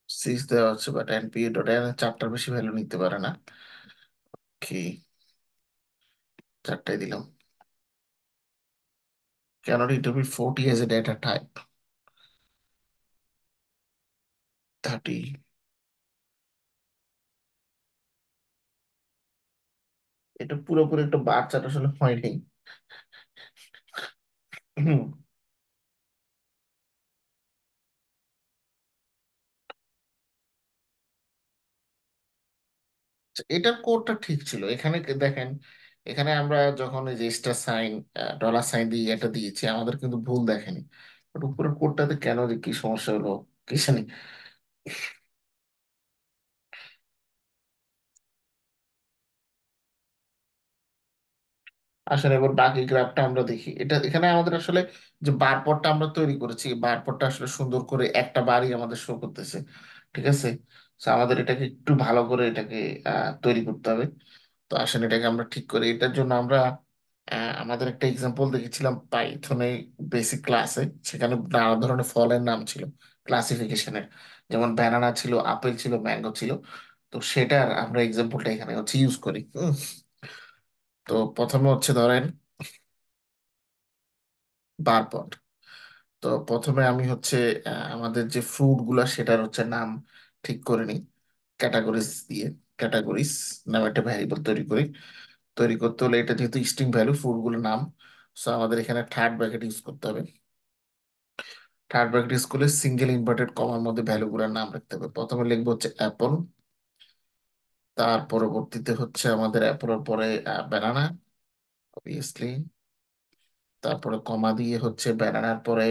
6 দেওয়া হচ্ছে, বাট এনপি ডট অ্যারেঞ্জ চারটার বেশি ভ্যালু নিতে পারে না। কি, চারটাই দিলাম। cannot interpret 40 as a data type, 30। এটা পুরোপুরি একটা বার চার্ট আসলে হয়নি। হুম, এটার কোডটা ঠিক ছিল। এখানে দেখেন, এখানে আমরা যখন এই যে স্টার সাইন, ডলার সাইন দিয়ে এটা দিয়েছি, আমাদের কিন্তু ভুল দেখেনি। বাট উপরের কোডটাতে কেন যে কি সমস্যা হলো কি জানি। আসলে এবার বাকি গ্রাফটা আমরা দেখি। এটা এখানে আমাদের আসলে যে বারপটটা আমরা তৈরি করেছি, এই বারপটটা আসলে সুন্দর করে একটা বারই আমাদের শো করতেছে। ঠিক আছে, তো আমাদের এটাকে একটু ভালো করে এটাকে তৈরি করতে হবে। তো আসলে এটাকে আমরা ঠিক করি। এটার জন্য আমরা আমাদের একটা এক্সাম্পল দেখেছিলাম পাইথনে বেসিক ক্লাসে। সেখানে নানা ধরনের ফলের নাম ছিল ক্লাসিফিকেশনের, যেমন ব্যানানা ছিল, আপেল ছিল, ম্যাঙ্গো ছিল। তো সেটার আমরা এক্সাম্পলটা এখানে হচ্ছে ইউজ করি। তো প্রথমে হচ্ছে ধরেন বারপট। তো প্রথমে আমি হচ্ছে আমাদের যে ফ্রুট গুলা সেটার হচ্ছে নাম ঠিক করে নিই ক্যাটাগরিজ দিয়ে। ক্যাটাগরিজ নামে একটা ভ্যারিয়েবল তৈরি করি। তৈরি করতে হলে এটা যেহেতু স্ট্রিং ভ্যালু, ফ্রুট গুলোর নাম, সো আমাদের এখানে থার্ড ব্র্যাকেট ইউজ করতে হবে। থার্ড ব্র্যাকেট ইউজ করলে সিঙ্গেল ইনভার্টেড কমার মধ্যে ভ্যালু গুলোর নাম রাখতে হবে। প্রথমে লিখবো হচ্ছে অ্যাপল, তার পরবর্তীতে হচ্ছে আমাদের অ্যাপলের পরে ব্যানানা অবভিয়াসলি, তারপরে কমা দিয়ে হচ্ছে ব্যানানার পরে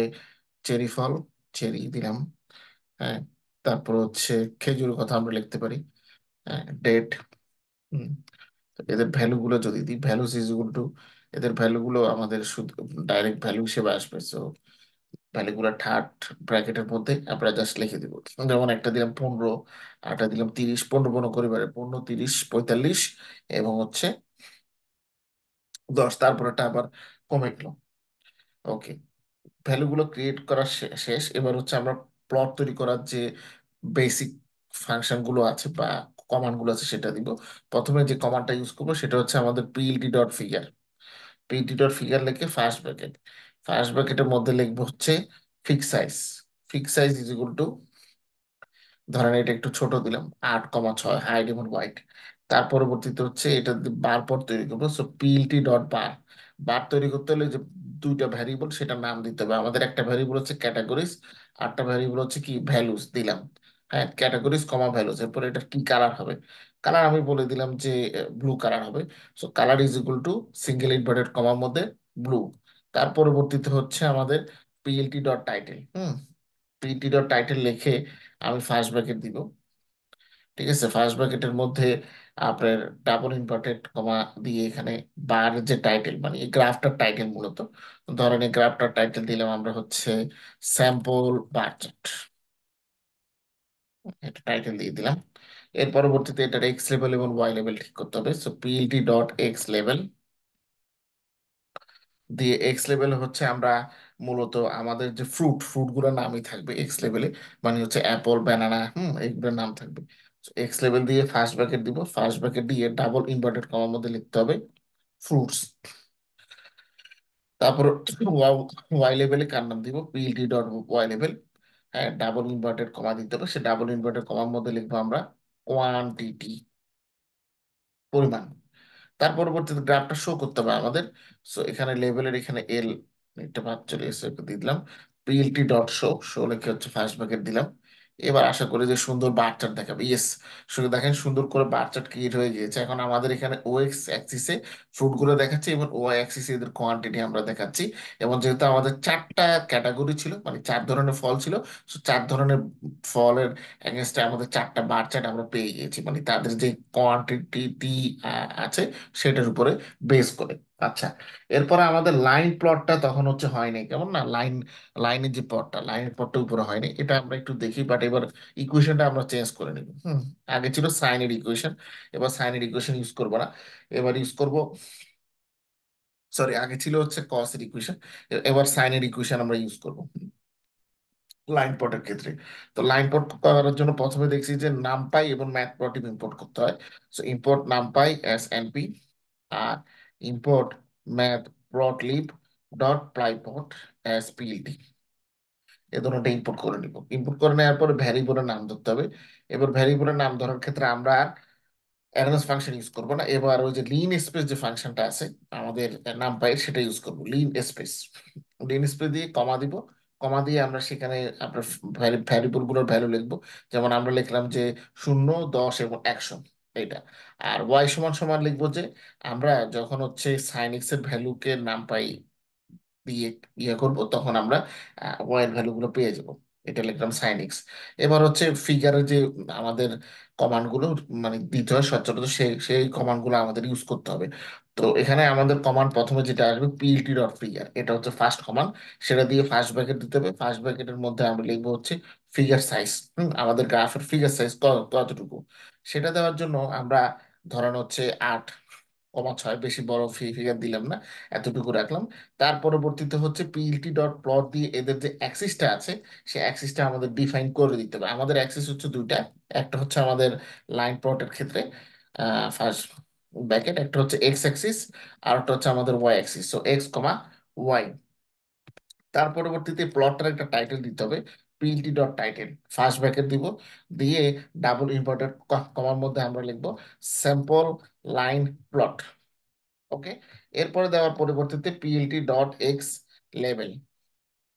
চেরি ফল, চেরি দিলাম। হ্যাঁ, তারপর হচ্ছে খেজুরের কথা আমরা লিখতে পারি, হ্যাঁ, ডেট। এদের ভ্যালু গুলো যদি দিই, ভ্যালু ইজ ইকুয়াল টু, এদের ভ্যালু গুলো আমাদের শুধু ডাইরেক্ট ভ্যালু হিসেবে আসবে। সো ভ্যালু গুলো থার্ড ব্র্যাকেটের মধ্যে আমরা জাস্ট লিখে দিব। যেমন একটা দিলাম 15, আরটা দিলাম 30, 15 15 করে বাড়ে 15, 30, 45 এবং হচ্ছে 10, তারপরটা আবার কমে গেল। ওকে, ভ্যালুগুলো ক্রিয়েট করা শেষ। এবার হচ্ছে আমরা প্লট তৈরি করার যে বেসিক ফাংশন গুলো আছে বা কমান্ড গুলো আছে সেটা দিব। প্রথমে যে কমান্ডটা ইউজ করবো সেটা হচ্ছে আমাদের PLT dot figure. PLT dot figure লিখে ফার্স্ট ব্র্যাকেট, ফার্স্ট ব্র্যাকেটের মধ্যে লিখবো হচ্ছে fix size. Fix size is equal two, ধরেন এটা একটু ছোট দিলাম 8,6 হাইট এবং হোয়াইট। তার পরবর্তীতে হচ্ছে এটা বার পর তৈরি করবো, সো পিএলটি ডট বার। বার তৈরি করতে হলে যে দুইটা ভ্যারিয়েবল সেটা নাম দিতে হবে আমাদের। একটা ভ্যারিয়েবল হচ্ছে ক্যাটাগরিজ, আরটা ভ্যারিয়েবল হচ্ছে কি ভ্যালুস দিলাম। হ্যাঁ, ক্যাটাগরিজ কমা ভ্যালুস, এরপর এটা কি কালার হবে। কালার আমি বলে দিলাম যে ব্লু কালার হবে। So colour is equal two single inverted কমার মধ্যে ব্লু। তার পরবর্তীতে হচ্ছে আমাদের PLT dot title. PLT dot title লিখে আমি ফার্স্ট ব্র্যাকেট দিব। ঠিক আছে, ফার্স্ট ব্র্যাকেটের মধ্যে আপনার ডাবল ইনভার্টেড কমা দিয়ে এখানে বার যে টাইটেল, মানে এই গ্রাফটার টাইটেল মূলত, ধরেন এই গ্রাফটার টাইটেল দিলাম আমরা হচ্ছে স্যাম্পল বার চার্ট। এটা টাইটেল দিয়ে দিলাম। এর পরবর্তীতে এটার এক্স লেভেল এবং ওয়াই লেভেল ঠিক করতে হবে। So PLT dot X level দিয়ে, এক্স লেভেল হচ্ছে আমরা মূলত আমাদের যে ফ্রুট গুলোর নামই থাকবে এক্স লেভেলে, মানে হচ্ছে অ্যাপল, ব্যানানা, এইগুলোর নাম থাকবে। এক্স লেভেল দিয়ে ফার্স্ট ব্র্যাকেট দিব, ফার্স্ট ব্র্যাকেট দিয়ে ডাবল ইনভার্টেড কমার মধ্যে লিখতে হবে ফ্রুটস। তারপর ওয়াই লেভেলে কার নাম দিব, পিএলটি ডট ওয়াই লেভেল। হ্যাঁ, ডাবল ইনভার্টেড কমা দিতে হবে, সে ডাবল ইনভার্টেড কমার মধ্যে লিখবো আমরা কোয়ান্টিটি, পরিমাণ। তার পরবর্তীতে গ্রাফটা শো করতে হবে আমাদের। সো এখানে লেভেলের এখানে এল একটা ভাগ চলে এসে ওকে দিয়ে দিলাম। পিএলটি ডট শো, শো লিখে হচ্ছে ফার্স্ট ব্র্যাকেট দিলাম। এবার আশা করি যে সুন্দর বার চার্ট দেখাবে। ইয়েস, শুধু দেখেন সুন্দর করে বার চার্ট ক্রিয়েট হয়ে গিয়েছে। এখন আমাদের এখানে ও এক্স অ্যাক্সিসে ফ্রুট গুলো দেখাচ্ছি এবং ওয়াই অ্যাক্সিসে এদের কোয়ান্টিটি আমরা দেখাচ্ছি। এবং যেহেতু আমাদের চারটা ক্যাটাগরি ছিল, মানে 4 ধরনের ফল ছিল, তো 4 ধরনের ফলের এগেনস্টে আমাদের চারটা বার চার্ট আমরা পেয়ে গিয়েছি, মানে তাদের যে কোয়ান্টিটি আছে সেটার উপরে বেস করে। আচ্ছা, এরপরে আমাদের লাইন প্লটটা তখন হচ্ছে হয়নি, কেমন না, লাইনের যে প্লটটা, লাইনের প্লটটা উপরে হয়নি, এটা আমরা একটু দেখি। বাট এবার ইকুয়েশনটা আমরা চেঞ্জ করে নিব। আগে ছিল সাইনের ইকুয়েশন, এবার সাইনের ইকুয়েশন ইউজ করবো না। এবার ইউজ করব সরি, আগে ছিল হচ্ছে কসের ইকুয়েশন, এবার সাইনের ইকুয়েশন আমরা ইউজ করব লাইন প্লটের ক্ষেত্রে। তো লাইন প্লট করার জন্য প্রথমে দেখছি যে নামপাই এবং ম্যাথ প্লট ইম্পোর্ট করতে হয়। So import numpy as NP, আর import matplotlib dot pyplot as PLT. এ ধরনটা ইম্পোর্ট করে নিব। ইম্পোর্ট করে নেওয়ার পরে ভ্যারিয়েবলের নাম ধরতে হবে। এবার ভ্যারিয়েবলের নাম ধরার ক্ষেত্রে আমরা অ্যারেঞ্জ ফাংশন ইউজ করবো না, এবার ওই যে লিন স্পেস যে ফাংশনটা আছে আমাদের নাম পাই সেটা ইউজ করবো, লিন স্পেস। লিন স্পেস দিয়ে কমা দিব, কমা দিয়ে আমরা সেখানে আপনার ভ্যারিয়েবল গুলোর ভ্যালু লিখবো। যেমন আমরা লিখলাম যে 0, 10 এবং 100, এইটা। আর ওয়াই সমান সমান লিখবো যে আমরা যখন হচ্ছে সাইন এক্স এর ভ্যালুকে নাম পাই দিয়ে ইয়ে করব, তখন আমরা ওয়াই এর ভ্যালু গুলো পেয়ে যাব। এটা লিখলাম সাইন এক্স। এবার হচ্ছে ফিগারের যে আমাদের কমান্ড গুলো মানে দিতে হয় সচরাচর, সেই সেই কমান্ড গুলো আমাদের ইউজ করতে হবে। তো এখানে আমাদের কমান্ড প্রথমে যেটা আসবে পিএলটি ডট ফিগার, এটা হচ্ছে ফার্স্ট কমান্ড। সেটা দিয়ে ফার্স্ট ব্র্যাকেট দিতে হবে। ফার্স্ট ব্র্যাকেটের মধ্যে আমরা লিখবো হচ্ছে ফিগার সাইজ। আমাদের গ্রাফের ফিগার সাইজ কতটুকু, সেটা দেওয়ার জন্য আমরা ধরেন হচ্ছে 8,6, বেশি বড় ফিগার দিলাম না, এতটুকু রাখলাম। তার পরবর্তীতে হচ্ছে পিএলটি ডট প্লট দিয়ে এদের যে অ্যাক্সিসটা আছে সেই অ্যাক্সিসটা আমাদের ডিফাইন করে দিতে হবে। আমাদের অ্যাক্সিস হচ্ছে দুইটা, একটা হচ্ছে আমাদের লাইন প্লটের ক্ষেত্রে ফার্স্ট ব্র্যাকেট, একটা হচ্ছে এক্স অ্যাক্সিস, আর একটা হচ্ছে আমাদের Y Axis. So x comma Y. তার পরবর্তীতে প্লটটার একটা টাইটেল দিতে হবে, PLT dot title, first bracket দিব, দিয়ে ডাবল ইনভার্টেড কমার মধ্যে আমরা লিখবো স্যাম্পল লাইন প্লট। ওকে। এরপরে দেওয়ার পরিবর্তিতে পিএলটি ডট এক্স লেভেল।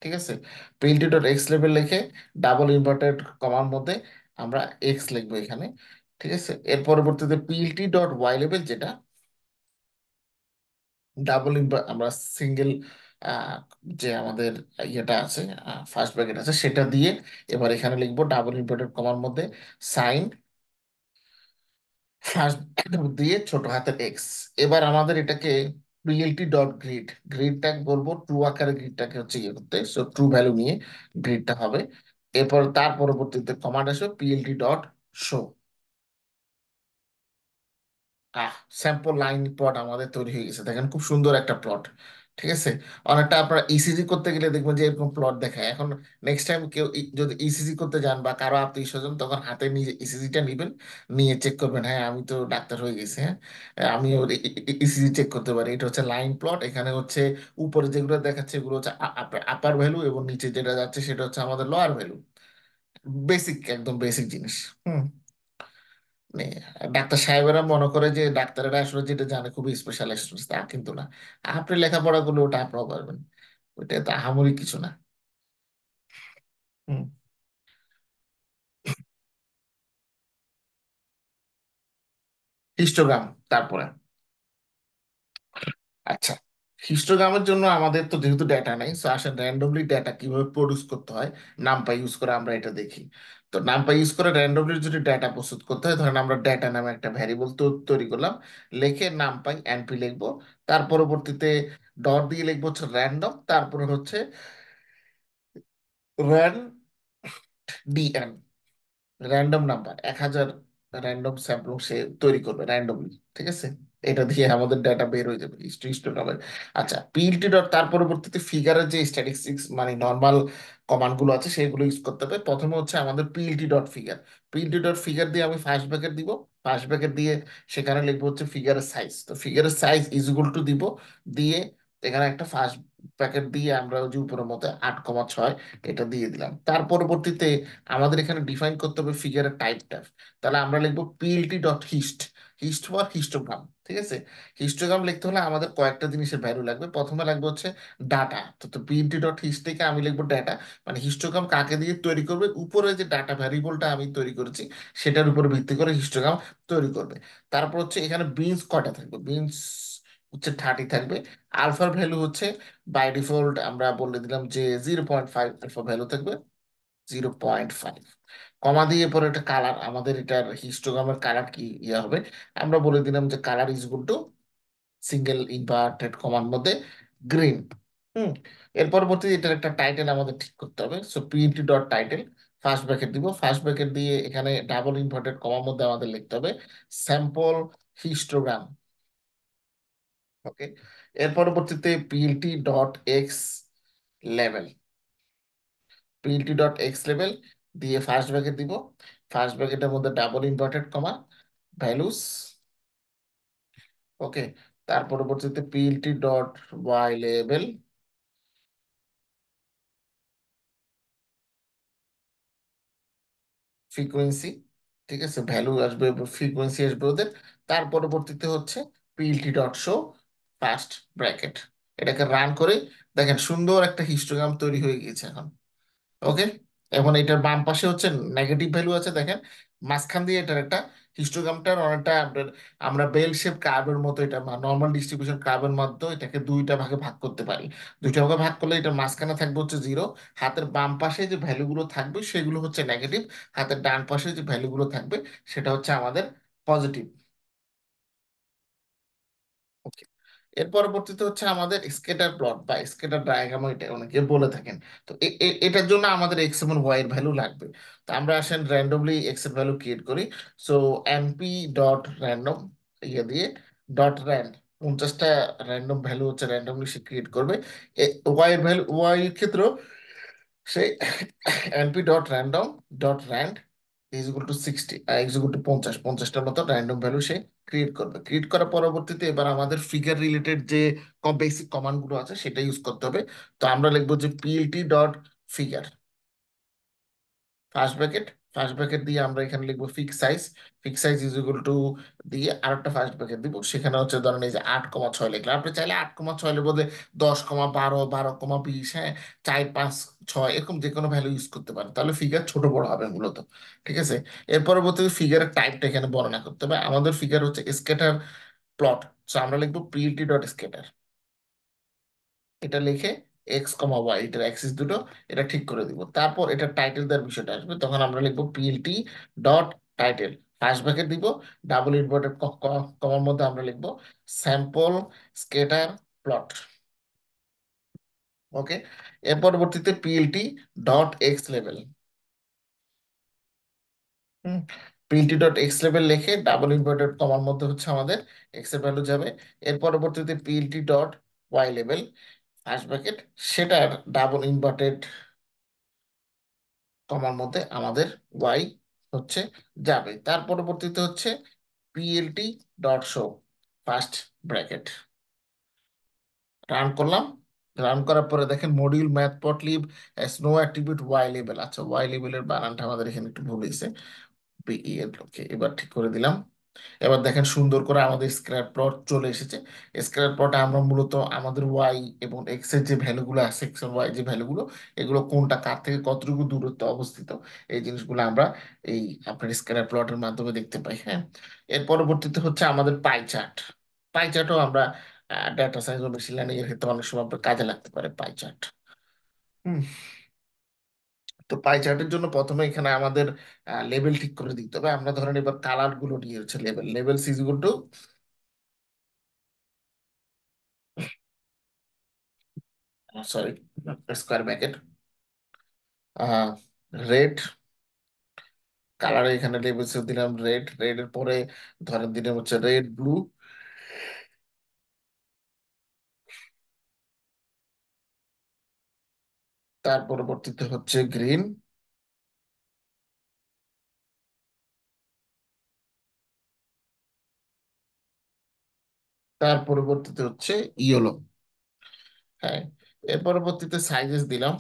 ঠিক আছে, পিএলটি ডট এক্স লেভেল লিখে ডাবল ইনভার্টেড কমার মধ্যে আমরা এক্স লিখবো এখানে। ঠিক আছে, এর পরবর্তীতে পিএলটি ডট ওয়াই লেভেল, যেটা ডাবল আমরা সিঙ্গেল যে আমাদের ইয়েটা আছে, ফার্স্ট ব্র্যাকেট আছে, সেটা দিয়ে এবার এখানে লিখবো ডাবল ইনভার্টেড কমার মধ্যে সাইন ফার্স্ট দিয়ে ছোট হাতের এক্স। এবার আমাদের এটাকে পিএলটি ডট গ্রিড, গ্রিডটা বলবো ট্রু আকারে, গ্রিডটাকে হচ্ছে ইয়ে করতে, সো ট্রু ভ্যালু নিয়ে গ্রিডটা হবে। এরপর তার পরবর্তীতে কমান্ড আসবে PLT dot show. Sample line plot আমাদের তৈরি হয়ে গেছে, দেখেন খুব সুন্দর একটা প্লট। ঠিক আছে, অনেকটা আপনারা ইসিজি করতে গেলে দেখবেন যে এরকম প্লট দেখায়। এখন নেক্সট টাইম কেউ যদি ইসিজি করতে যান বা কারো আত্মীয় স্বজন, তখন হাতে নিজে ইসিজিটা নিবেন, নিয়ে চেক করবেন, হ্যাঁ আমি তো ডাক্তার হয়ে গেছি, হ্যাঁ আমিও ইসিজি চেক করতে পারি। এটা হচ্ছে লাইন প্লট। এখানে হচ্ছে উপরে যেগুলো দেখাচ্ছে এগুলো হচ্ছে আপার ভ্যালু, এবং নিচে যেটা যাচ্ছে সেটা হচ্ছে আমাদের লোয়ার ভ্যালু। বেসিক, একদম বেসিক জিনিস। হুম। মানে ডাক্তার সাহেবেরা মনে করে যে ডাক্তারেরা আসলে যেটা জানে খুবই স্পেশালিস্ট, তা কিন্তু না। আপনি লেখাপড়া করলে ওটা আপনিও পারবেন, ওইটা তো আহামরি কিছু না। হুম। হিস্টোগ্রাম তারপরে। আচ্ছা, হিস্টোগ্রামের জন্য আমাদের তো যেহেতু ডেটা নাই, সো আসলে র্যান্ডমলি ডেটা কিভাবে প্রডিউস করতে হয় নামপাই ইউজ করে আমরা এটা দেখি। তো নামপাই ইউজ করে র্যান্ডমলি যদি ডেটা প্রস্তুত করতে হয়, ধরেন আমরা ডেটা নামে একটা ভ্যারিয়েবল তৈরি করলাম, লিখে নামপাই এনপি লিখবো। তার পরবর্তীতে ডট দিয়ে লিখবো হচ্ছে র্যান্ডম, তারপরে হচ্ছে randn, random number 1,000 random sample সে তৈরি করবে র্যান্ডমলি। ঠিক আছে, এটা দিয়ে আমাদের ডাটা বের হয়ে যাবে হিস্টোগ্রামের। আচ্ছা, পিএলটি ডট তার পরবর্তীতে ফিগারের যে স্ট্যাটিস্টিক্স মানে নর্মাল কমান্ড গুলো আছে সেগুলো ইউজ করতে হবে। প্রথমে হচ্ছে আমাদের PLT dot figure, PLT dot figure দিয়ে আমি ফার্স্ট ব্র্যাকেট দিব, ফার্স্ট ব্র্যাকেট দিয়ে সেখানে লিখবো হচ্ছে ফিগারের সাইজ। তো ফিগারের সাইজ ইজ ইকুয়াল টু দিব, দিয়ে এখানে একটা ফার্স্ট ব্র্যাকেট দিয়ে আমরা ওই যে উপরের মতো 8,6 এটা দিয়ে দিলাম। তার পরবর্তীতে আমাদের এখানে ডিফাইন করতে হবে ফিগারের টাইপটা। তাহলে আমরা লিখবো পিএলটি ডট হিস্ট, হিস্ট ফর হিস্টোগ্রাম। ঠিক আছে, হিস্টোগ্রাম লিখতে হলে আমাদের কয়েকটা জিনিসের ভ্যালু লাগবে। প্রথমে লাগবে হচ্ছে ডাটা। তো পিএলটি ডট হিস্ট থেকে আমি লিখবো ডাটা, মানে হিস্টোগ্রাম কাকে দিয়ে তৈরি করবে, উপরে যে ডাটা ভ্যারিয়েবলটা আমি তৈরি করেছি সেটার উপর ভিত্তি করে হিস্টোগ্রাম তৈরি করবে। তারপর হচ্ছে এখানে বিনস কয়টা থাকবে, বিনস হচ্ছে 30 থাকবে। আলফার ভ্যালু হচ্ছে বাই ডিফল্ট আমরা বলে দিলাম যে 0.5 আলফা ভ্যালু থাকবে, 0.5। কমা দিয়ে পরে একটা কালার, আমাদের এটার হিস্টোগ্রামের কালার কি ইয়ে হবে, আমরা বলে দিলাম যে colour is good to single inverted কমার মধ্যে গ্রিন। হুম। এর পরবর্তী এটার একটা টাইটেল আমাদের ঠিক করতে হবে, so PLT dot title, first bracket দিব, ফার্স্ট ব্র্যাকেট দিয়ে এখানে ডাবল ইনভার্টেড কমার মধ্যে আমাদের লিখতে হবে স্যাম্পল হিস্টোগ্রাম। ওকে। এর পরবর্তীতে পিএলটি ডট এক্স লেভেল, পিএলটি ডট এক্স লেভেল দিয়ে ফার্স্ট ব্র্যাকেট দিব। ফার্স্ট ব্র্যাকেটের মধ্যে ডাবল ইনভার্টেড কমা ভ্যালুস। ওকে, তার পরবর্তীতে PLT dot Y level, frequency, ঠিক আছে, ভ্যালু আসবে, ফ্রিকোয়েন্সি আসবে ওদের। তার পরবর্তীতে হচ্ছে PLT dot show first bracket. এটাকে রান করে দেখেন সুন্দর একটা হিস্টোগ্রাম তৈরি হয়ে গিয়েছে এখন। ওকে, এখন এটার বাম পাশে হচ্ছে নেগেটিভ ভ্যালু আছে দেখেন, মাঝখান দিয়ে এটার একটা হিস্টোগ্রামটার অনেকটা আমরা বেল শেপ কার্ভের মতো, এটা নর্মাল ডিস্ট্রিবিউশন কার্ভের মধ্যে এটাকে দুইটা ভাগে ভাগ করতে পারি। দুইটা ভাগে ভাগ করলে এটার মাঝখানে থাকবে হচ্ছে জিরো, হাতের বাম পাশে যে ভ্যালুগুলো থাকবে সেগুলো হচ্ছে নেগেটিভ, হাতের ডান পাশে যে ভ্যালুগুলো থাকবে সেটা হচ্ছে আমাদের পজিটিভ। ওকে, এর পরবর্তীতে হচ্ছে আমাদের স্কেটার প্লট বা স্কেটার ডায়াগ্রাম, এটা অনেকে বলে থাকেন। তো এটার জন্য আমাদের এক্স এবং ওয়াই এর ভ্যালু লাগবে। তো আমরা আসেন র্যান্ডমলি এক্স এর ভ্যালু ক্রিয়েট করি। সো এনপি ডট র্যান্ডম ইয়ে দিয়ে ডট র্যান্ড 50টা র্যান্ডম ভ্যালু হচ্ছে র্যান্ডমলি সে ক্রিয়েট করবে। ওয়াই এর ভ্যালু, ওয়াই এর ক্ষেত্রেও সেই NP dot random dot rand is equal to 60, is equal to 50, 50টার মতো র্যান্ডম ভ্যালু সে ক্রিয়েট করবে। ক্রিয়েট করার পরবর্তীতে এবার আমাদের ফিগার রিলেটেড যে বেসিক কমান্ড গুলো আছে সেটা ইউজ করতে হবে। তো আমরা লিখবো যে PLT dot figure first bracket, first bracket দিয়ে আমরা এখানে লিখবো fix size, fix size is equal two দিয়ে আরেকটা ফার্স্ট ব্র্যাকেট দিব, সেখানে হচ্ছে ধরেন এই যে 8,6 লিখলাম। আপনি চাইলে 8,6 এর বদলে 10,12, 12,20, হ্যাঁ, 4, 5, 6 এরকম যে কোনো ভ্যালু ইউজ করতে পারেন, তাহলে ফিগার ছোট বড় হবে মূলত। ঠিক আছে, এর পরবর্তীতে ফিগারের টাইপটা এখানে বর্ণনা করতে হবে। আমাদের ফিগার হচ্ছে স্কেটার প্লট, সো আমরা লিখবো পিএলটি ডট স্কেটার। এটা লিখে এক্স কমা ওয়াই এটার অ্যাক্সিস দুটো এটা ঠিক করে দিব। তারপর এটা টাইটেল দেওয়ার বিষয়টা আসবে, তখন আমরা লিখবো PLT dot title, first bracket দিব, ডাবল ইনভার্টেড কমার মধ্যে আমরা লিখবো স্যাম্পল স্কেটার প্লট। ওকে, এর পরবর্তীতে পিএলটি ডট এক্স লেভেল, পিএলটি ডট এক্স লেভেল লিখে ডাবল ইনভার্টেড কমার মধ্যে হচ্ছে আমাদের এক্স এর ভ্যালু যাবে। এর পরবর্তীতে পিএলটি ডট ওয়াই লেভেল ফার্স্ট ব্র্যাকেট, সেটার ডাবল ইনভার্টেড কমার মধ্যে আমাদের ওয়াই হচ্ছে যাবে। তার পরবর্তীতে হচ্ছে PLT dot show first bracket, run করলাম। রান করার পরে দেখেন module matplotlib has no attribute Y লেভেল, আচ্ছা ওয়াই লেভেলের বানানটা আমাদের এখানে একটু ভুল হয়েছে, পিএল, ওকে এবার ঠিক করে দিলাম। এবার দেখেন সুন্দর করে আমাদের স্ক্র্যাপ প্লট চলে এসেছে। স্ক্র্যাপ প্লটে আমরা মূলত আমাদের ওয়াই এবং এক্স এর যে ভ্যালুগুলো আছে, এক্স এবং ওয়াই যে ভ্যালুগুলো, এগুলো কোনটা কার থেকে কতটুকু দূরত্বে অবস্থিত, এই জিনিসগুলো আমরা এই আপনার স্ক্র্যাপ প্লটের মাধ্যমে দেখতে পাই। হ্যাঁ, এর পরবর্তীতে হচ্ছে আমাদের পাই চার্ট। পাই চার্টও আমরা ডাটা সায়েন্স বা মেশিন লার্নিং এর ক্ষেত্রে অনেক সময় আপনার কাজে লাগতে পারে পাই চার্ট। হুম, তো পাই চার্টের জন্য প্রথমে এখানে আমাদের লেভেল ঠিক করে দিতে হবে। আমরা ধরেন এবার কালার গুলো নিয়ে হচ্ছে level, level is equal two, sorry, square bracket, red, colour এখানে লেভেল দিলাম রেড, রেড এর পরে ধরেন দিলাম হচ্ছে রেড ব্লু, তার পরবর্তীতে হচ্ছে গ্রিন, তার পরবর্তীতে হচ্ছে ইয়েলো। হ্যাঁ, এর পরবর্তীতে সাইজেস দিলাম,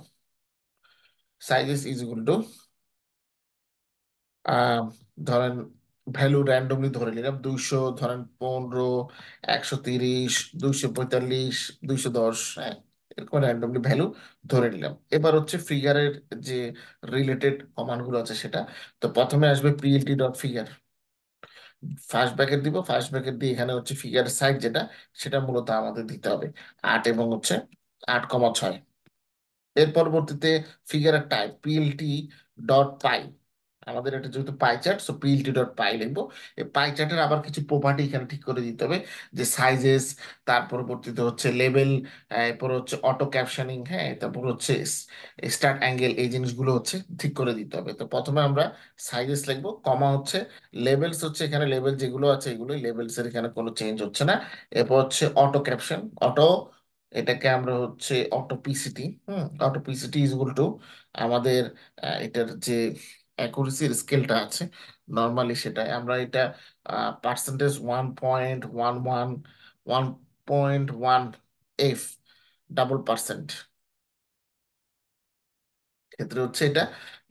সাইজেস ইজ ইকুয়াল টু আহ, ধরেন ভ্যালু র্যান্ডমলি ধরে নিলাম 200, ধরেন 15, 130, 245, 210, হ্যাঁ, এরকম র্যান্ডমলি ভ্যালু ধরে নিলাম। এবার হচ্ছে ফিগারের যে রিলেটেড কমান্ড গুলো আছে সেটা, তো প্রথমে আসবে PLT dot figure, first bracket দিব, ফার্স্ট ব্র্যাকেট দিয়ে এখানে হচ্ছে ফিগার সাইজ যেটা, সেটা মূলত আমাদের দিতে হবে 8 এবং হচ্ছে 8,6। এর পরবর্তীতে ফিগারের টাইপ পিএলটি ডট পাই, আমাদের এটা যেহেতু pie chart, so PLT dot pie লিখবো। এই পাই চার্টের আবার কিছু প্রপার্টি এখানে ঠিক করে দিতে হবে, যে সাইজেস, তার পরবর্তীতে হচ্ছে লেভেল, এরপর হচ্ছে অটো ক্যাপশনিং, হ্যাঁ, তারপর হচ্ছে স্টার্ট অ্যাঙ্গেল, এই জিনিসগুলো হচ্ছে ঠিক করে দিতে হবে। তো প্রথমে আমরা সাইজেস লিখবো, কমা হচ্ছে লেভেলস, হচ্ছে এখানে লেভেল যেগুলো আছে এগুলোই লেভেলস এর, এখানে কোনো চেঞ্জ হচ্ছে না। এরপর হচ্ছে অটো ক্যাপশন, অটো, এটাকে আমরা হচ্ছে auto PCT, auto PCT is equal two আমাদের এটার যে অ্যাকুরেসির স্কেলটা আছে নর্মালি, সেটা আমরা এটা পার্সেন্টেজ 1.11, 1.1 এফ, ডাবল পার্সেন্ট ক্ষেত্রে হচ্ছে এটা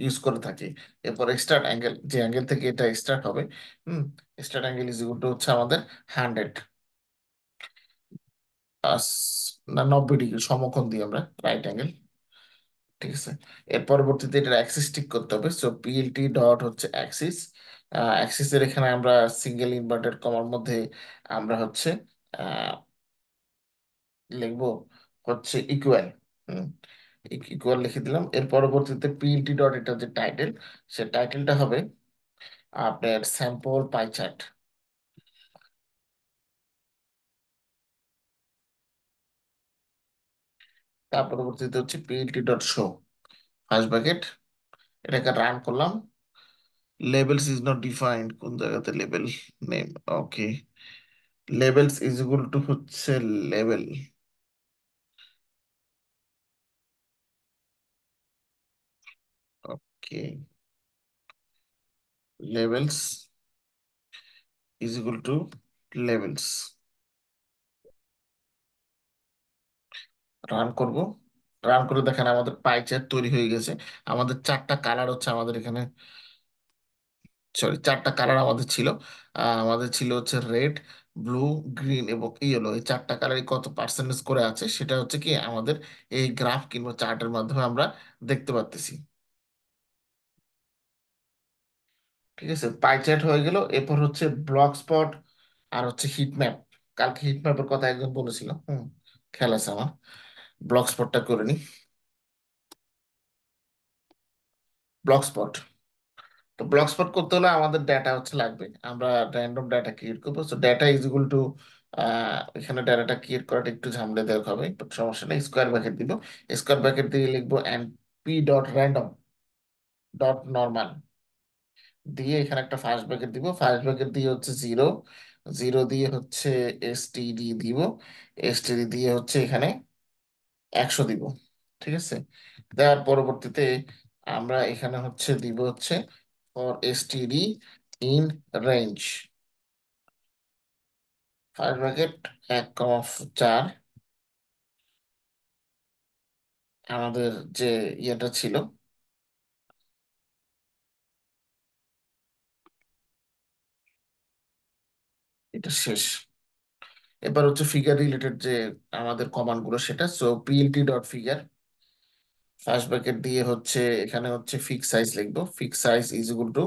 ইউজ করে থাকি। এরপর স্টার্ট অ্যাঙ্গেল, যে অ্যাঙ্গেল থেকে এটা স্টার্ট হবে, hmm, start angle is equal to হচ্ছে আমাদের 100, না 90 ডিগ্রি সমকোণ দিই আমরা, রাইট অ্যাঙ্গেল, ঠিক আছে। এর পরবর্তীতে এটা অ্যাক্সিস ঠিক করতে হবে, সো পিএলটি ডট হচ্ছে অ্যাক্সিস। অ্যাক্সিসের এখানে আমরা সিঙ্গেল ইনভার্টেড কমার মধ্যে আমরা হচ্ছে আহ, লিখবো হচ্ছে ইকুয়াল, ইকুয়াল লিখে দিলাম। এর পরবর্তীতে পিএলটি ডট, এটা যে টাইটেল, সে টাইটেলটা হবে আপনার স্যাম্পল পাই চার্ট। তার পরবর্তীতে হচ্ছে PLT dot show, first bracket, এটাকে রান করলাম। লেভেলস ইজ নট ডিফাইন্ড, কোন জায়গাতে লেভেল name, okay, labels is equal to হচ্ছে লেভেল, okay, labels is equal to labels, run করব। রান করে দেখেন আমাদের পাই চার্ট তৈরি হয়ে গেছে। আমাদের চারটা কালার হচ্ছে আমাদের এখানে, সরি, চারটা কালার আমাদের ছিল। আমাদের ছিল হচ্ছে রেড, ব্লু, গ্রিন এবং ইয়েলো, এই চারটা কালারই কত পার্সেন্টেজ করে আছে সেটা হচ্ছে কি আমাদের এই গ্রাফ কিংবা চার্টের মাধ্যমে আমরা দেখতে পাচ্ছি। ঠিক আছে, পাই চার্ট হয়ে গেল। এরপর হচ্ছে ব্লক স্পট আর হচ্ছে হিট ম্যাপ। কালকে হিট ম্যাপের কথা একজন বলেছিল, খেয়াল আছে আমার। ব্লক স্পটটা করে নি। ব্লক স্পট, তো ব্লক স্পট করতে হলে আমাদের ডেটা হচ্ছে লাগবে, আমরা র্যান্ডম ডাটা ক্রিয়েট করবো। So data is equal two, এখানে ডাটাটা ক্রিয়েট করাটা একটু ঝামেলাদায়ক হবে, বাট সমস্যা নেই, স্কোয়ার ব্র্যাকেট দিব। স্কোয়ার ব্র্যাকেট দিয়ে লিখবো N P dot random dot normal, দিয়ে এখানে একটা ফার্স্ট ব্র্যাকেট দিব, ফার্স্ট ব্র্যাকেট দিয়ে হচ্ছে জিরো, জিরো দিয়ে হচ্ছে এসটিডি দিব, এসটিডি দিয়ে হচ্ছে এখানে 100 দিব, ঠিক আছে। দেওয়ার পরবর্তীতে আমরা এখানে হচ্ছে দিব হচ্ছে for STD in range, first bracket 1,4, আমাদের যে ইয়েটা ছিল এটা শেষ। এবার হচ্ছে ফিগার রিলেটেড যে আমাদের কমান্ড গুলো, সেটা so PLT dot figure, first bracket দিয়ে হচ্ছে এখানে হচ্ছে ফিক্স সাইজ লিখবো, fix size is equal to